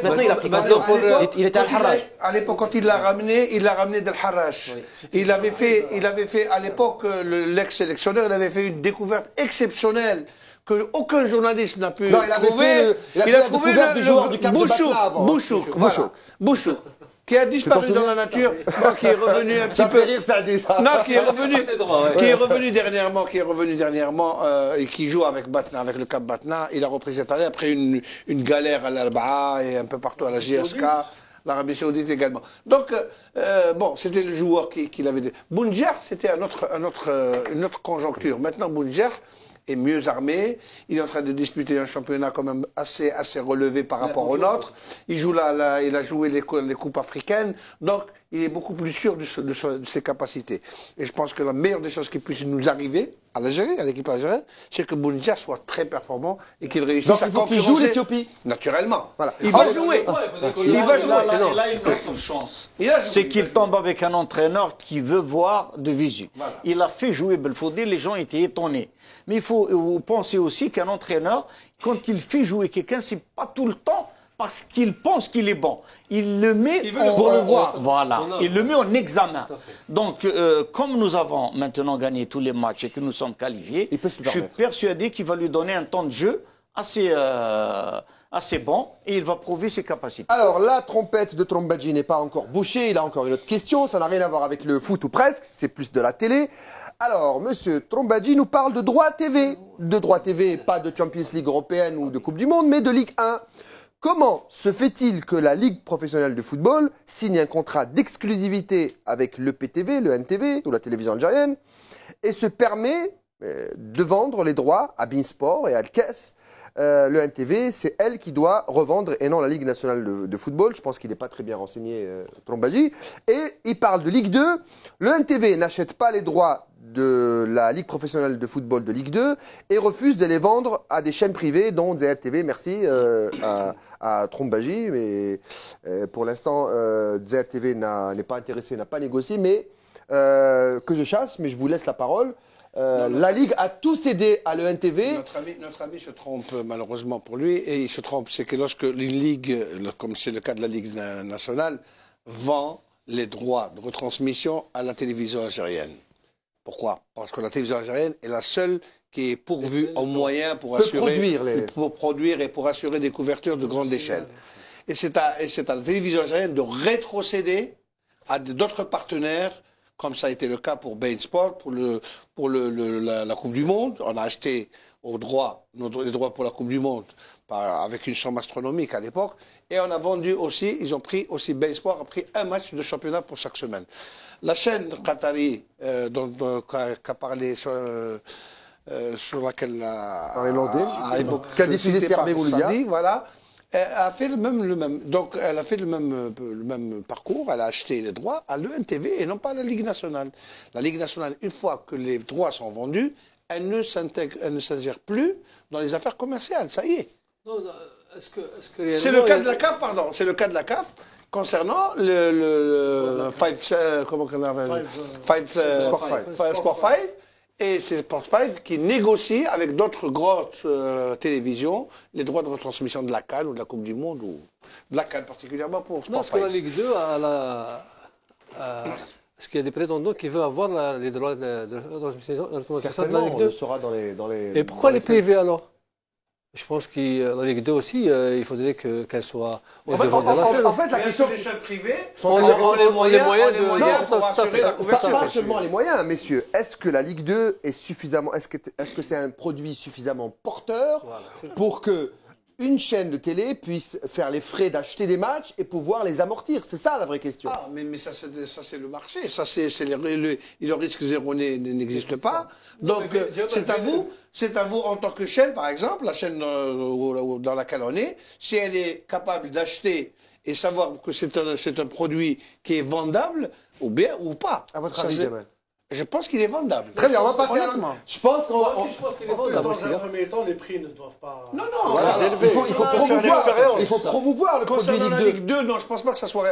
Il était à Al-Harraj. À l'époque, quand il l'a ramené d'Al-Harraj. Il avait fait, à l'époque, l'ex-sélectionneur, il avait fait une découverte exceptionnelle qu'aucun journaliste n'a pu trouver. Il a trouvé le joueur du Cap de Batna avant. Bouchouk. Qui a disparu dans la nature, qui est revenu un petit peu. Non, qui est revenu dernièrement et qui joue avec Batna, avec le Cap Batna. Il a repris cette année après une galère à l'Arba'a et un peu partout à la GSK, l'Arabie Saoudite également. Donc, c'était le joueur qu'il avait. Bounjah, c'était une autre conjoncture. Maintenant, Bounjah est mieux armé. Il est en train de disputer un championnat quand même assez relevé par rapport au nôtre. Il a joué les coupes africaines. Donc, il est beaucoup plus sûr de ses capacités. Et je pense que la meilleure des choses qui puisse nous arriver à l'Algérie, à l'équipe algérienne, c'est que Bounjah soit très performant et qu'il réussisse à concurrencer. Donc, il faut qu'il joue l'Éthiopie. Naturellement. Voilà. Il va jouer. Il va jouer. Là, il a une chance. C'est qu'il tombe avec un entraîneur qui veut voir de visu. Voilà. Il a fait jouer Belfodil, les gens étaient étonnés. Mais il faut penser aussi qu'un entraîneur, quand il fait jouer quelqu'un, c'est pas tout le temps parce qu'il pense qu'il est bon. Il le met pour le voir. Voilà. Il le met en examen. Donc, comme nous avons maintenant gagné tous les matchs et que nous sommes qualifiés, je suis persuadé qu'il va lui donner un temps de jeu assez bon et il va prouver ses capacités. Alors, la trompette de Trombaji n'est pas encore bouchée. Il a encore une autre question. Ça n'a rien à voir avec le foot ou presque. C'est plus de la télé. Alors, monsieur Trombaji nous parle de droit TV. De droit TV, pas de Champions League européenne ou de Coupe du Monde, mais de Ligue 1. Comment se fait-il que la Ligue professionnelle de football signe un contrat d'exclusivité avec le PTV, le NTV, ou la télévision algérienne, et se permet, de vendre les droits à Beansport et à Alkes. Le NTV, c'est elle qui doit revendre et non la Ligue nationale de football. Je pense qu'il n'est pas très bien renseigné, Trombagy. Et il parle de Ligue 2. Le NTV n'achète pas les droits de la Ligue professionnelle de football de Ligue 2 et refuse de les vendre à des chaînes privées, dont ZRTV, merci, à Trombagy. Mais pour l'instant, ZRTV n'est pas intéressé, n'a pas négocié, mais que je chasse, mais je vous laisse la parole. La Ligue a tout cédé à l'ENTV. Notre ami se trompe malheureusement pour lui, et il se trompe, c'est que lorsque une Ligue, comme c'est le cas de la Ligue nationale, vend les droits de retransmission à la télévision algérienne. Pourquoi? Parce que la télévision algérienne est la seule qui est pourvue en moyens pour produire et pour assurer des couvertures de grande échelle. Et c'est à la télévision algérienne de rétrocéder à d'autres partenaires, comme ça a été le cas pour beIN Sport, pour la Coupe du Monde. On a acheté les droits pour la Coupe du Monde avec une somme astronomique à l'époque. Et on a vendu aussi, beIN Sport a pris un match de championnat pour chaque semaine. La chaîne Qatari, qu'a parlé sur laquelle qu'a diffusé Serbé Bouloudia, voilà, a fait le même. Donc elle a fait le même parcours. Elle a acheté les droits à l'ENTV et non pas à la Ligue nationale. La Ligue nationale, une fois que les droits sont vendus, elle ne s'ingère plus dans les affaires commerciales. Ça y est. C'est le cas de la CAF, pardon. C'est le cas de la CAF concernant le Sport 5. Et c'est Sport 5 qui négocie avec d'autres grosses télévisions les droits de retransmission de la CAN ou de la Coupe du Monde, ou de la CAN particulièrement pour Sport 5. Parce que la Ligue 2 est-ce qu'il y a des prétendants qui veulent avoir les droits de retransmission de la Ligue 2? On le saura dans les... Et pourquoi les privés alors? Je pense que la Ligue 2 aussi, il faudrait qu'elle soit au devant de la scène. En fait, la question des chaînes privées sont les moyens pour assurer la couverture. Pas seulement les moyens, messieurs. Est-ce que la Ligue 2 est suffisamment... Est-ce que c'est un produit suffisamment porteur pour que une chaîne de télé puisse faire les frais d'acheter des matchs et pouvoir les amortir? C'est ça la vraie question. Ah, mais ça c'est le marché. Ça le risque zéro n'existe pas. Donc c'est à vous en tant que chaîne, par exemple, la chaîne dans laquelle on est, si elle est capable d'acheter et savoir que c'est un produit qui est vendable ou bien ou pas. À votre avis, Jamal? Je pense qu'il est vendable. Très bien, on va passer à la... Je pense qu'on va... Je pense qu'il est vendable. Dans un premier temps, les prix ne doivent pas... Non. Voilà. Il faut promouvoir le produit Concernant la Ligue 2, non, je ne pense pas que ça soit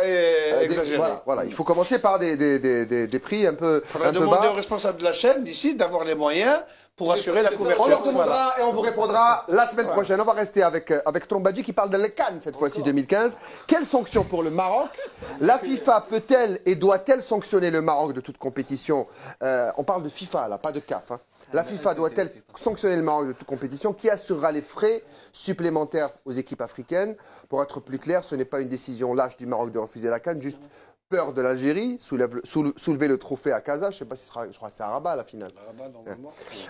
exagéré. Voilà, il faut commencer par des prix un peu bas. Il faudra demander aux responsables de la chaîne d'ici d'avoir les moyens pour assurer la couverture. On leur demandera et on vous répondra la semaine prochaine. On va rester avec Trombagy qui parle de la CAN cette fois-ci 2015. Quelles sanctions pour le Maroc? La FIFA peut-elle et doit-elle sanctionner le Maroc de toute compétition? On parle de FIFA là, pas de CAF. La FIFA doit-elle sanctionner le Maroc de toute compétition? Qui assurera les frais supplémentaires aux équipes africaines? Pour être plus clair, ce n'est pas une décision lâche du Maroc de refuser la CAN, juste peur de l'Algérie, soulever le trophée à Casa. Je ne sais pas si je crois que c'est à Rabat la finale.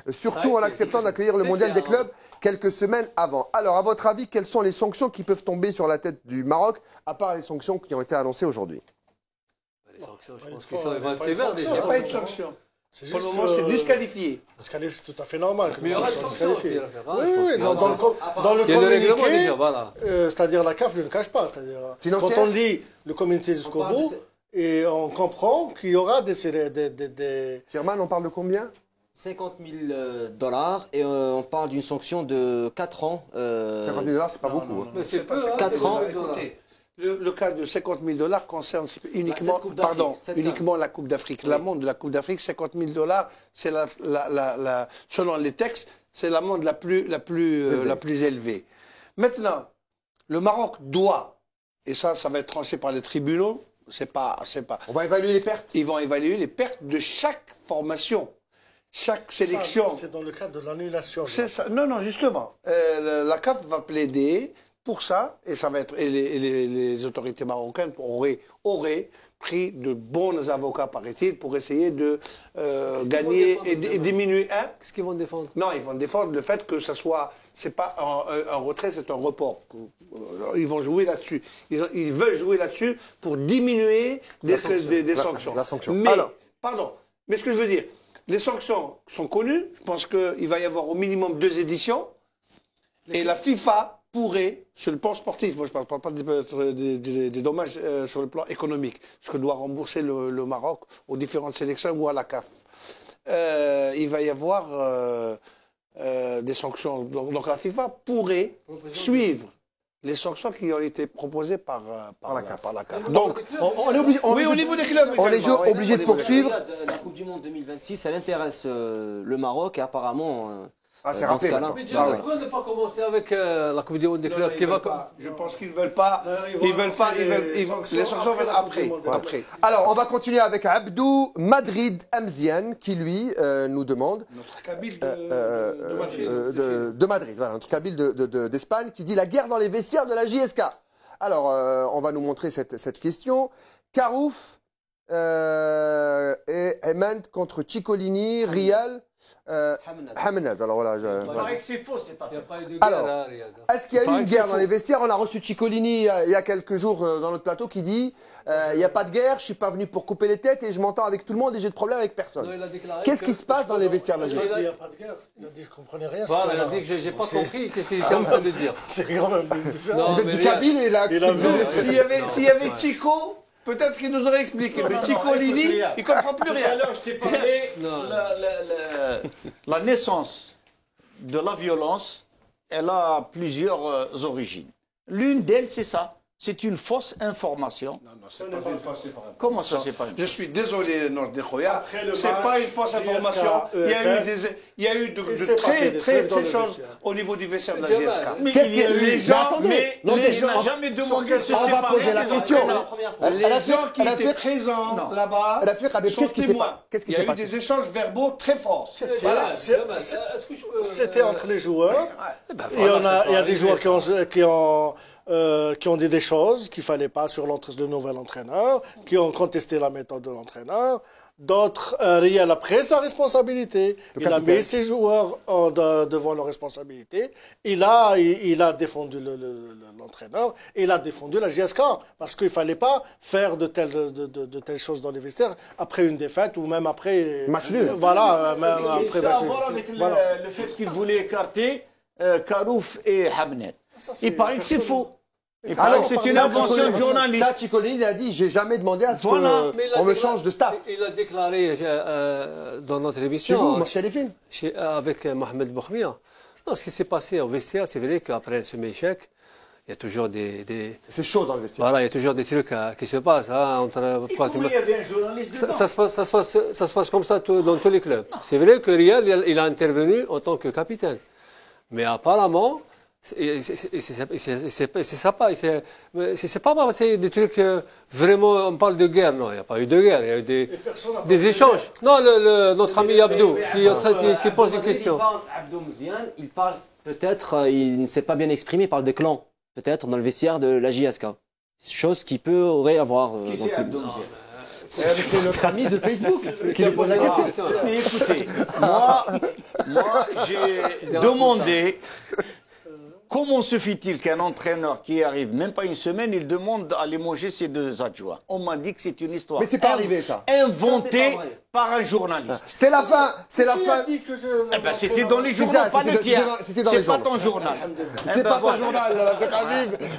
Surtout en acceptant d'accueillir le mondial des clubs quelques semaines avant. Alors, à votre avis, quelles sont les sanctions qui peuvent tomber sur la tête du Maroc, à part les sanctions qui ont été annoncées aujourd'hui? Les sanctions, je pense qu'ils vont être sévères déjà. Il n'y a pas une sanction. Pour le moment, c'est disqualifié. C'est tout à fait normal. Mais il y aura une sanction aussi. Oui, dans le communiqué, c'est-à-dire la CAF ne le cache pas. Quand on lit le communiqué jusqu'au bout, et on comprend qu'il y aura des... Sherman, on parle de combien? 50 000 $, et on parle d'une sanction de 4 ans. 50 000 $, c'est pas beaucoup. Mais c'est peu, 4 ans. Écoutez, le cas de 50 000 $ concerne uniquement la Coupe d'Afrique. L'amende de la Coupe d'Afrique, 50 000 $, c'est selon les textes, c'est l'amende la plus élevée. Maintenant, le Maroc doit, et ça va être tranché par les tribunaux, On va évaluer les pertes. Ils vont évaluer les pertes de chaque formation, chaque sélection. C'est dans le cadre de l'annulation. Non, justement. La CAF va plaider pour ça, et ça va être les autorités marocaines auraient pris de bons avocats, paraît-il, pour essayer de gagner et diminuer. Qu'est-ce qu'ils vont défendre? Non, ils vont défendre le fait que c'est pas un retrait, c'est un report. Ils vont jouer là-dessus. Ils veulent jouer là-dessus pour diminuer des sanctions. La sanction. Mais, pardon, mais ce que je veux dire, Les sanctions sont connues. Je pense qu'il va y avoir au minimum 2 éditions. Et la FIFA pourrait, sur le plan sportif, moi je ne parle pas des dommages sur le plan économique, ce que doit rembourser le Maroc aux différentes sélections ou à la CAF. Il va y avoir des sanctions. Donc la FIFA pourrait suivre les sanctions qui ont été proposées par la CAF. Donc, on est obligé, oui, au niveau des clubs. On est obligé de poursuivre. La Coupe du Monde 2026, elle intéresse le Maroc et apparemment. C'est dans ce rapide. cas-là. Mais pourquoi ne pas commencer avec la Coupe du Monde des clubs qui va. Je pense qu'ils ne veulent pas. Les sanctions viennent après. Alors, on va continuer avec Abdou Madrid Amzian qui, lui, nous demande. Notre Kabyle de Madrid, voilà, notre Kabyle d'Espagne, qui dit la guerre dans les vestiaires de la JSK. Alors, on va nous montrer cette question. Carouf et Hemend contre Ciccolini, Rial. Hamenad. Alors voilà. Il paraît que c'est faux, cette affaire. Alors, est-ce qu'il y a eu une guerre dans les vestiaires? On a reçu Ciccolini il y a quelques jours dans notre plateau qui dit il n'y a pas de guerre, je suis pas venu pour couper les têtes et je m'entends avec tout le monde et j'ai de problème avec personne. Qu'est-ce qui se passe dans les vestiaires de la JSK? Il n'y a pas de guerre. Il a dit je ne comprenais rien. Voilà, il a dit que j'ai pas compris. Qu'est-ce qu'il est en train de dire? C'est quand même une différence. Du Kabyle et là. S'il y avait Chico, peut-être qu'il nous aurait expliqué. Mais Ciccolini, il ne comprend plus rien. Alors, je t'ai parlé la naissance de la violence, elle a plusieurs origines. L'une d'elles, c'est ça. C'est une fausse information. Non, c'est pas une fausse information. Comment ça, c'est pas une fausse? Je suis désolé, Nordekhoya. C'est pas une fausse information. Il y a eu de très choses au niveau du vestiaire de la JSK. Mais les gens n'ont jamais demandé de se séparer. On va poser la question. Les gens qui étaient présents là-bas sont témoins. Il y a eu des échanges verbaux très forts. C'était entre les joueurs. Il y a des joueurs qui ont dit des choses qu'il ne fallait pas sur le nouvel entraîneur, qui ont contesté la méthode de l'entraîneur. D'autres, Rial a pris sa responsabilité. Il a mis ses joueurs devant leurs responsabilités. Il a défendu l'entraîneur. Il a défendu la JSK. Parce qu'il ne fallait pas faire de telles choses dans les vestiaires après une défaite ou même après... Match nul. Voilà, même après match nul. Avec le fait qu'il voulait écarter Carouf et Hamnet. Il paraît que c'est faux. Il paraît que c'est une invention de journaliste. Ça, Ciccolini, il a dit, j'ai jamais demandé à ce qu'on me change de staff. Il a déclaré dans notre émission. Chez vous, Mouchalifine avec Mohamed Bokhmia. Non, ce qui s'est passé au vestiaire, c'est vrai qu'après ce échec, il y a toujours des... C'est chaud dans le vestiaire. Voilà, il y a toujours des trucs qui se passent. Hein, il y avait un journaliste dedans. Ça se passe comme ça dans tous les clubs. C'est vrai que Rial, il a intervenu en tant que capitaine. Mais apparemment... C'est pas c'est des trucs vraiment on parle de guerre, non, il n'y a pas eu de guerre, il y a eu des échanges. Non, notre ami Abdou qui pose une question. Abdou Mzian, il parle peut-être, il ne s'est pas bien exprimé, il parle de clan, peut-être dans le vestiaire de la JSK. Chose qui aurait avoir. Qui c'est Abdou Mzian? C'est notre ami de Facebook qui lui pose la question. Mais écoutez, moi j'ai demandé. Comment se fait-il qu'un entraîneur qui arrive même pas une semaine, il demande à limoger ses 2 adjoints? On m'a dit que c'est une histoire. Mais c'est pas arrivé ça. Inventée par un journaliste. C'est la fin. C'est la fin. C'était dans les journaux, pas le tien. C'est pas ton journal. C'est pas ton journal.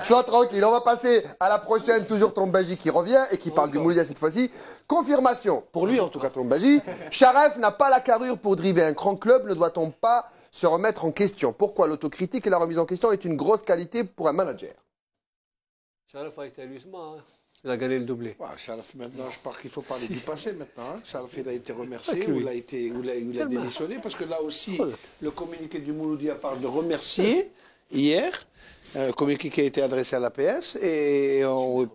Sois tranquille. On va passer à la prochaine. Toujours Trombaji qui revient et qui parle du Mouloudia cette fois-ci. Confirmation, pour lui en tout cas Trombaji. Charef n'a pas la carrure pour driver un grand club. Ne doit-on pas se remettre en question? Pourquoi l'autocritique et la remise en question est une grosse qualité pour un manager? Charef a été à l'USMA, il a gagné le doublé. Charef, maintenant, je pense qu'il faut parler du passé maintenant. Hein. Charef, il a été remercié ou il a démissionné, parce que là aussi, le communiqué du Mouloudia parle de remercier hier, un communiqué qui a été adressé à l'APS, et en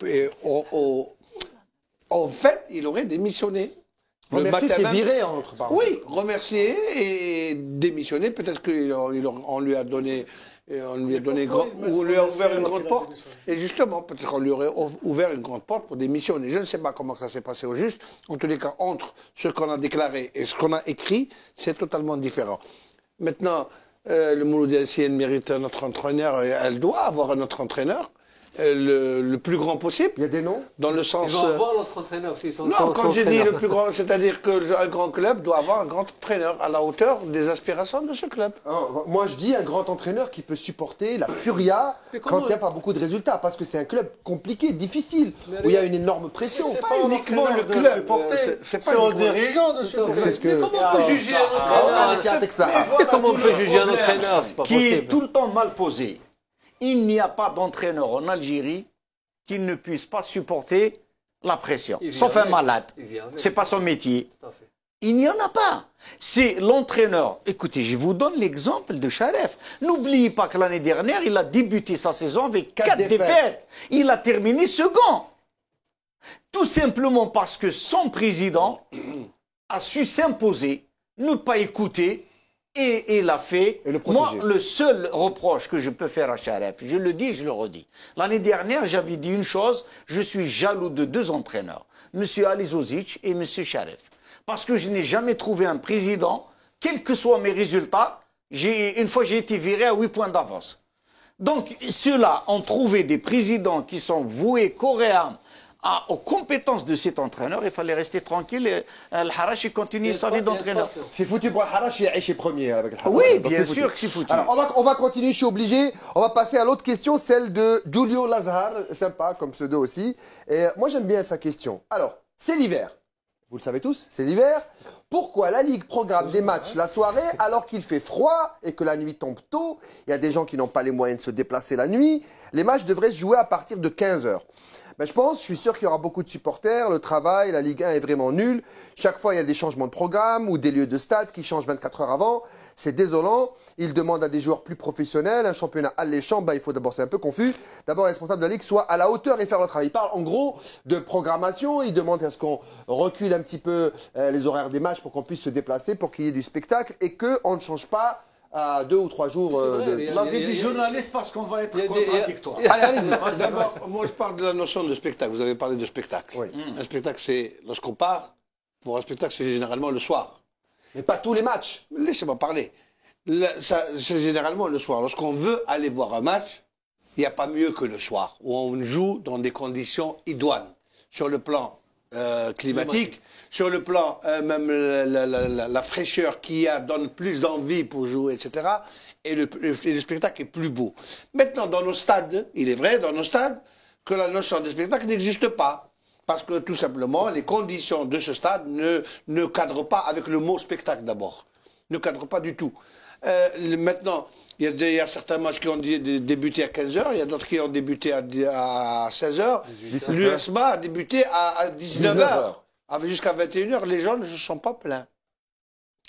fait, il aurait démissionné. Remercier, c'est virer entre parenthèses. Oui, remercier et démissionner. Peut-être qu'on lui a donné, on lui a ouvert une grande porte. Et justement, peut-être qu'on lui aurait ouvert une grande porte pour démissionner. Je ne sais pas comment ça s'est passé au juste. En tous les cas, entre ce qu'on a déclaré et ce qu'on a écrit, c'est totalement différent. Maintenant, le Mouloudia, si elle mérite notre entraîneur, elle doit avoir un autre entraîneur. le plus grand possible. Il y a des noms? Dans le sens... Ils vont avoir notre entraîneur. Non, quand j'ai dit le plus grand, c'est-à-dire qu'un grand club doit avoir un grand entraîneur à la hauteur des aspirations de ce club. Moi, je dis un grand entraîneur qui peut supporter la furia quand il n'y a pas beaucoup de résultats. Parce que c'est un club compliqué, difficile, où il y a une énorme pression. C'est pas uniquement le club. C'est au dirigeant de supporter. C'est ce que... Comment on peut juger un entraîneur? Comment on peut juger un entraîneur? C'est pas possible. Qui est tout le temps mal posé. Il n'y a pas d'entraîneur en Algérie qui ne puisse pas supporter la pression. Sauf un malade. C'est pas son métier. Il n'y en a pas. C'est l'entraîneur. Écoutez, je vous donne l'exemple de Charef. N'oubliez pas que l'année dernière, il a débuté sa saison avec 4 défaites. Il a terminé second. Tout simplement parce que son président a su s'imposer, ne pas écouter, et il a fait. Moi, le seul reproche que je peux faire à Charef, je le dis et je le redis. L'année dernière, j'avais dit une chose, je suis jaloux de 2 entraîneurs, M. Ali Zozic et M. Charef. Parce que je n'ai jamais trouvé un président, quels que soient mes résultats, une fois j'ai été viré à 8 points d'avance. Donc, ceux-là ont trouvé des présidents qui sont voués corps et âme aux compétences de cet entraîneur. Il fallait rester tranquille. El Harachi continue sa vie d'entraîneur. C'est foutu pour El Harachi, il est premier avec El Harachi. Oui, bien sûr que c'est foutu. Alors, on va continuer, je suis obligé. On va passer à l'autre question, celle de Julio Lazar, sympa comme pseudo aussi. Et moi, j'aime bien sa question. Alors, c'est l'hiver. Vous le savez tous, c'est l'hiver. Pourquoi la Ligue programme des matchs la soirée alors qu'il fait froid et que la nuit tombe tôt? Il y a des gens qui n'ont pas les moyens de se déplacer la nuit. Les matchs devraient se jouer à partir de 15 h. Ben, je suis sûr qu'il y aura beaucoup de supporters. Le travail, la Ligue 1 est vraiment nulle. Chaque fois, il y a des changements de programme ou des lieux de stade qui changent 24 heures avant. C'est désolant. Ils demandent à des joueurs plus professionnels. Un championnat alléchant, il faut d'abord, c'est un peu confus. D'abord, les responsables de la Ligue soient à la hauteur et faire le travail. Ils parlent en gros de programmation. Ils demandent à ce qu'on recule un petit peu les horaires des matchs pour qu'on puisse se déplacer, pour qu'il y ait du spectacle et qu'on ne change pas à 2 ou 3 jours la vie des journalistes, parce qu'on va être contradictoire. Allez-y. D'abord, moi je parle de la notion de spectacle. Vous avez parlé de spectacle. Oui. Un spectacle, c'est lorsqu'on part, pour un spectacle, c'est généralement le soir. Mais pas tous les matchs. Laissez-moi parler. C'est généralement le soir. Lorsqu'on veut aller voir un match, il n'y a pas mieux que le soir, où on joue dans des conditions idoines. Sur le plan climatique, sur le plan même la fraîcheur qu'il y a donne plus d'envie pour jouer, etc. Et le spectacle est plus beau. Maintenant, dans nos stades, il est vrai, dans nos stades, que la notion de spectacle n'existe pas. Parce que tout simplement, les conditions de ce stade ne cadrent pas avec le mot spectacle d'abord. Ne cadrent pas du tout. Maintenant, il y a certains matchs qui ont débuté à 15 h, il y a d'autres qui ont débuté à 16 h. L'USMA a débuté à 19 h. Jusqu'à 21 h, les gens ne se sont pas plaints.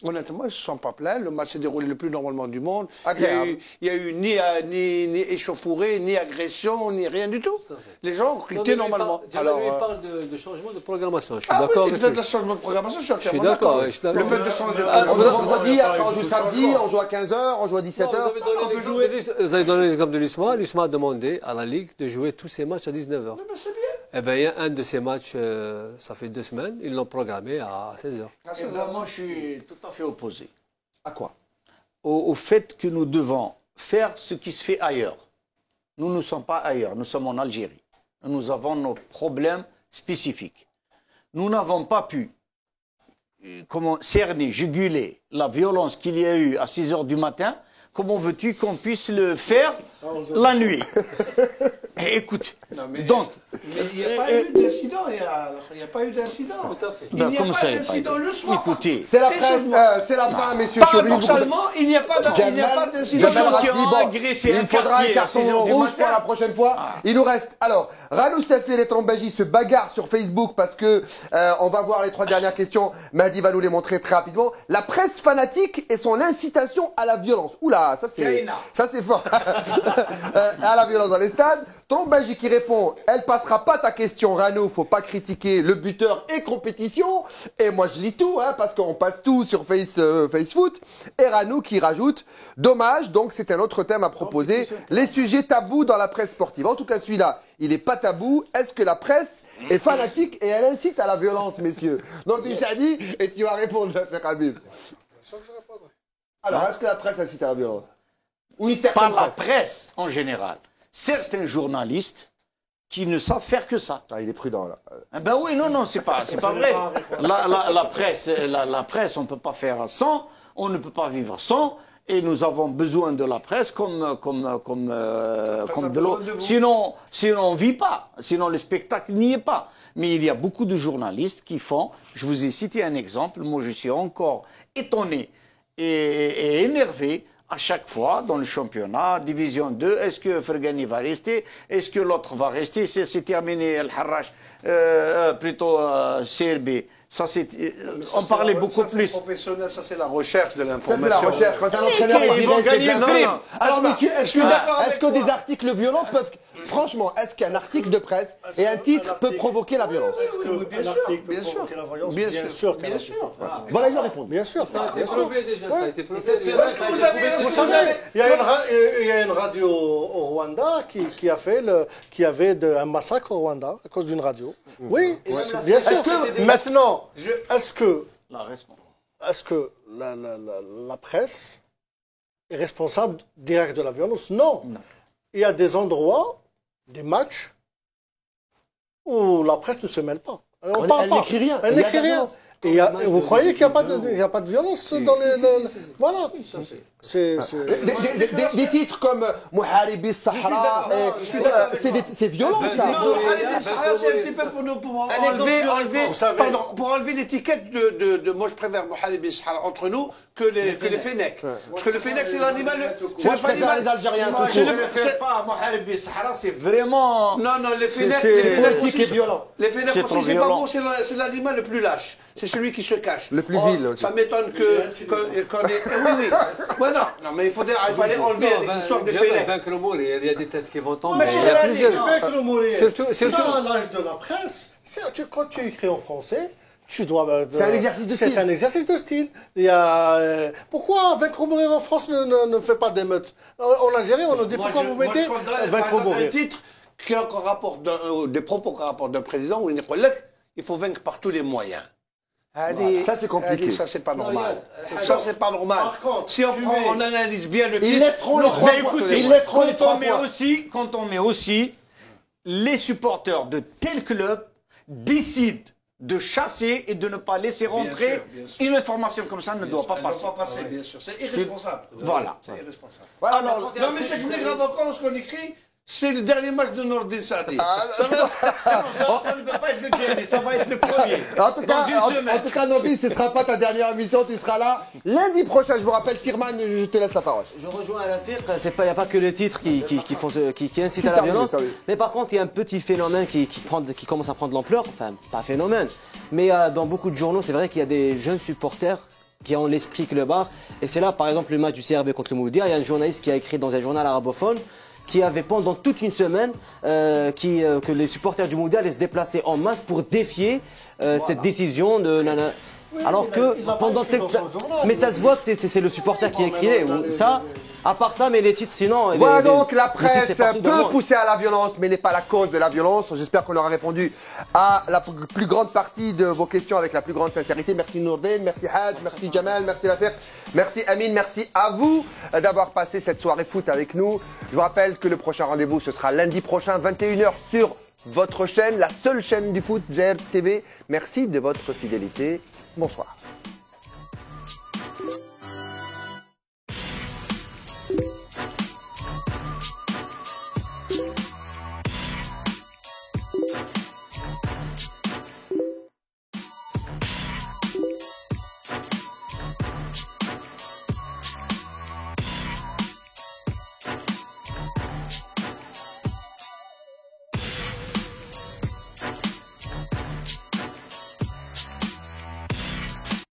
Honnêtement, ils ne se sont pas plaints. Le match s'est déroulé le plus normalement du monde. Il n'y a eu ni échauffourée, ni agression, ni rien du tout. Les gens ont quitté normalement. Alors, il parle de changement de programmation. Je suis d'accord avec lui. Le changement de programmation, je suis d'accord. Le fait de changer de vendredi, après on joue samedi, on joue à 15 h, on joue à 17 h. Vous avez donné l'exemple de l'USMA. L'USMA a demandé à la Ligue de jouer tous ses matchs à 19 h. C'est bien. Eh bien, il y a un de ces matchs, ça fait 2 semaines, ils l'ont programmé à 16 h. Moi, je suis tout à fait opposé. À quoi? Au fait que nous devons faire ce qui se fait ailleurs. Nous ne sommes pas ailleurs, nous sommes en Algérie. Nous avons nos problèmes spécifiques. Nous n'avons pas pu cerner, juguler la violence qu'il y a eu à 6 h du matin. Comment veux-tu qu'on puisse le faire la nuit? Écoute, donc... Mais il n'y a pas eu d'incident, il n'y a pas eu d'incident. Il n'y a pas d'incident le soir. Écoutez, c'est la presse, c'est la fin, messieurs. Paradoxalement, il n'y a pas d'incident. Il faudra un carton rouge pour la prochaine fois. Il nous reste, alors, Ranou Safir et Trombaji se bagarrent sur Facebook parce que on va voir les 3 dernières questions. Mahdi va nous les montrer très rapidement. La presse fanatique et son incitation à la violence. Oula, ça c'est fort. À la violence dans les stades. Trombaji qui répond, elle passera pas ta question, Ranou, faut pas critiquer le buteur et compétition. Et moi je lis tout, hein, parce qu'on passe tout sur FaceFoot. Et Ranou qui rajoute, dommage, donc c'est un autre thème à proposer, les sujets tabous dans la presse sportive. En tout cas celui-là, il n'est pas tabou. Est-ce que la presse est fanatique et elle incite à la violence, messieurs? Donc il s'est dit, et tu vas répondre, Jaffer Habib. Alors, est-ce que la presse incite à la violence? Pas la presse en général. Certains journalistes qui ne savent faire que ça. Ah, il est prudent, là. Ben oui, non, c'est pas vrai. La presse, on ne peut pas faire sans, on ne peut pas vivre sans, et nous avons besoin de la presse comme de l'eau. Sinon, on ne vit pas, sinon le spectacle n'y est pas. Mais il y a beaucoup de journalistes qui font, je vous ai cité un exemple, moi je suis encore étonné et énervé à chaque fois dans le championnat, division 2, est-ce que Fergani va rester? Est-ce que l'autre va rester? C'est terminé, El Harrach, plutôt CRB. Ça, on parlait beaucoup plus. C'est professionnel, ça c'est la recherche de l'information. Ça c'est la recherche. Quand un entraîneur ils vont gagner le prix. Alors messieurs, est-ce que des articles violents peuvent... Franchement, est-ce qu'un article de presse et un titre peut provoquer la violence? Bien sûr. Bien sûr. Voilà, ils ont répondu. Bien sûr. Ça a été prouvé déjà, ça a été prouvé. Vous savez, il y a une radio au Rwanda qui avait un massacre au Rwanda à cause d'une radio. Oui, bien sûr. Maintenant, est-ce que la presse est responsable direct de la violence? Non. Il y a des endroits, des matchs, où la presse ne se mêle pas. Elle n'écrit rien. Elle n'écrit rien. Et vous croyez qu'il n'y a pas de violence dans les... Voilà. Des titres comme Mouharibi Sahara, c'est violent ça. Mouharibi Sahara, c'est un petit peu pour enlever l'étiquette de moi je préfère Mouharibi Sahara entre nous que les Fennecs. Parce que le Fennec c'est l'animal. Moi je préfère les Algériens. Je ne préfère pas Mouharibi Sahara, c'est vraiment. Non, les Fennecs. C'est fanatique et violent. Les Fennecs aussi, c'est pas bon, c'est l'animal le plus lâche. C'est celui qui se cache. Le plus vil. Ça m'étonne qu'on ait. Oui. Non, mais il fallait enlever l'histoire des Fennecs. Vaincre le mot, il y a des têtes qui vont tomber. Il y a plusieurs. Surtout à l'âge de la presse, quand tu écris en français, tu dois. C'est un exercice de style. C'est un exercice de style. Pourquoi Vaincre ou mourir en France ne fait pas d'émeute? En Algérie, on nous dit pourquoi vous mettez Vaincre ou mourir. Un titre qui a encore rapport des propos qu'on rapporte d'un président où il faut vaincre par tous les moyens. Ça c'est compliqué. Ça c'est pas normal. Ça c'est pas normal. Par contre, si on analyse bien le titre, ils laisseront les 3 points. Ils laisseront les 3 points. Quand on met aussi les supporters de tel club décident de chasser et de ne pas laisser rentrer une information comme ça ne doit pas passer. Ne doit pas passer, bien sûr. C'est irresponsable. Voilà. C'est irresponsable. Non mais c'est plus grave encore lorsqu'on écrit. C'est le dernier match de Nordin Sadi. Ça ne peut pas être le dernier, ça va être le premier. En tout cas, Nobi, ce ne sera pas ta dernière émission, tu seras là lundi prochain. Je vous rappelle, Sirman, je te laisse la parole. Je rejoins à la FIRC, il n'y a pas que les titres qui incitent à la violence. Mais par contre, il y a un petit phénomène qui commence à prendre l'ampleur. Enfin, pas phénomène. Mais dans beaucoup de journaux, c'est vrai qu'il y a des jeunes supporters qui ont l'esprit clubard. Et c'est là, par exemple, le match du CRB contre le Mouloudia. Il y a un journaliste qui a écrit dans un journal arabophone qui avait pendant toute une semaine que les supporters du Mouloudia allaient se déplacer en masse pour défier cette décision de Nana. Alors que pendant mais ça se voit que c'est le supporter qui écrivait ça. À part ça, mais les titres, sinon... Voilà donc, la presse peut pousser à la violence, mais n'est pas la cause de la violence. J'espère qu'on aura répondu à la plus grande partie de vos questions avec la plus grande sincérité. Merci Nourdine, merci Hadj, merci Jamal, merci Lafer, merci Amine, merci à vous d'avoir passé cette soirée foot avec nous. Je vous rappelle que le prochain rendez-vous, ce sera lundi prochain, 21h sur votre chaîne, la seule chaîne du foot, ZR TV. Merci de votre fidélité. Bonsoir.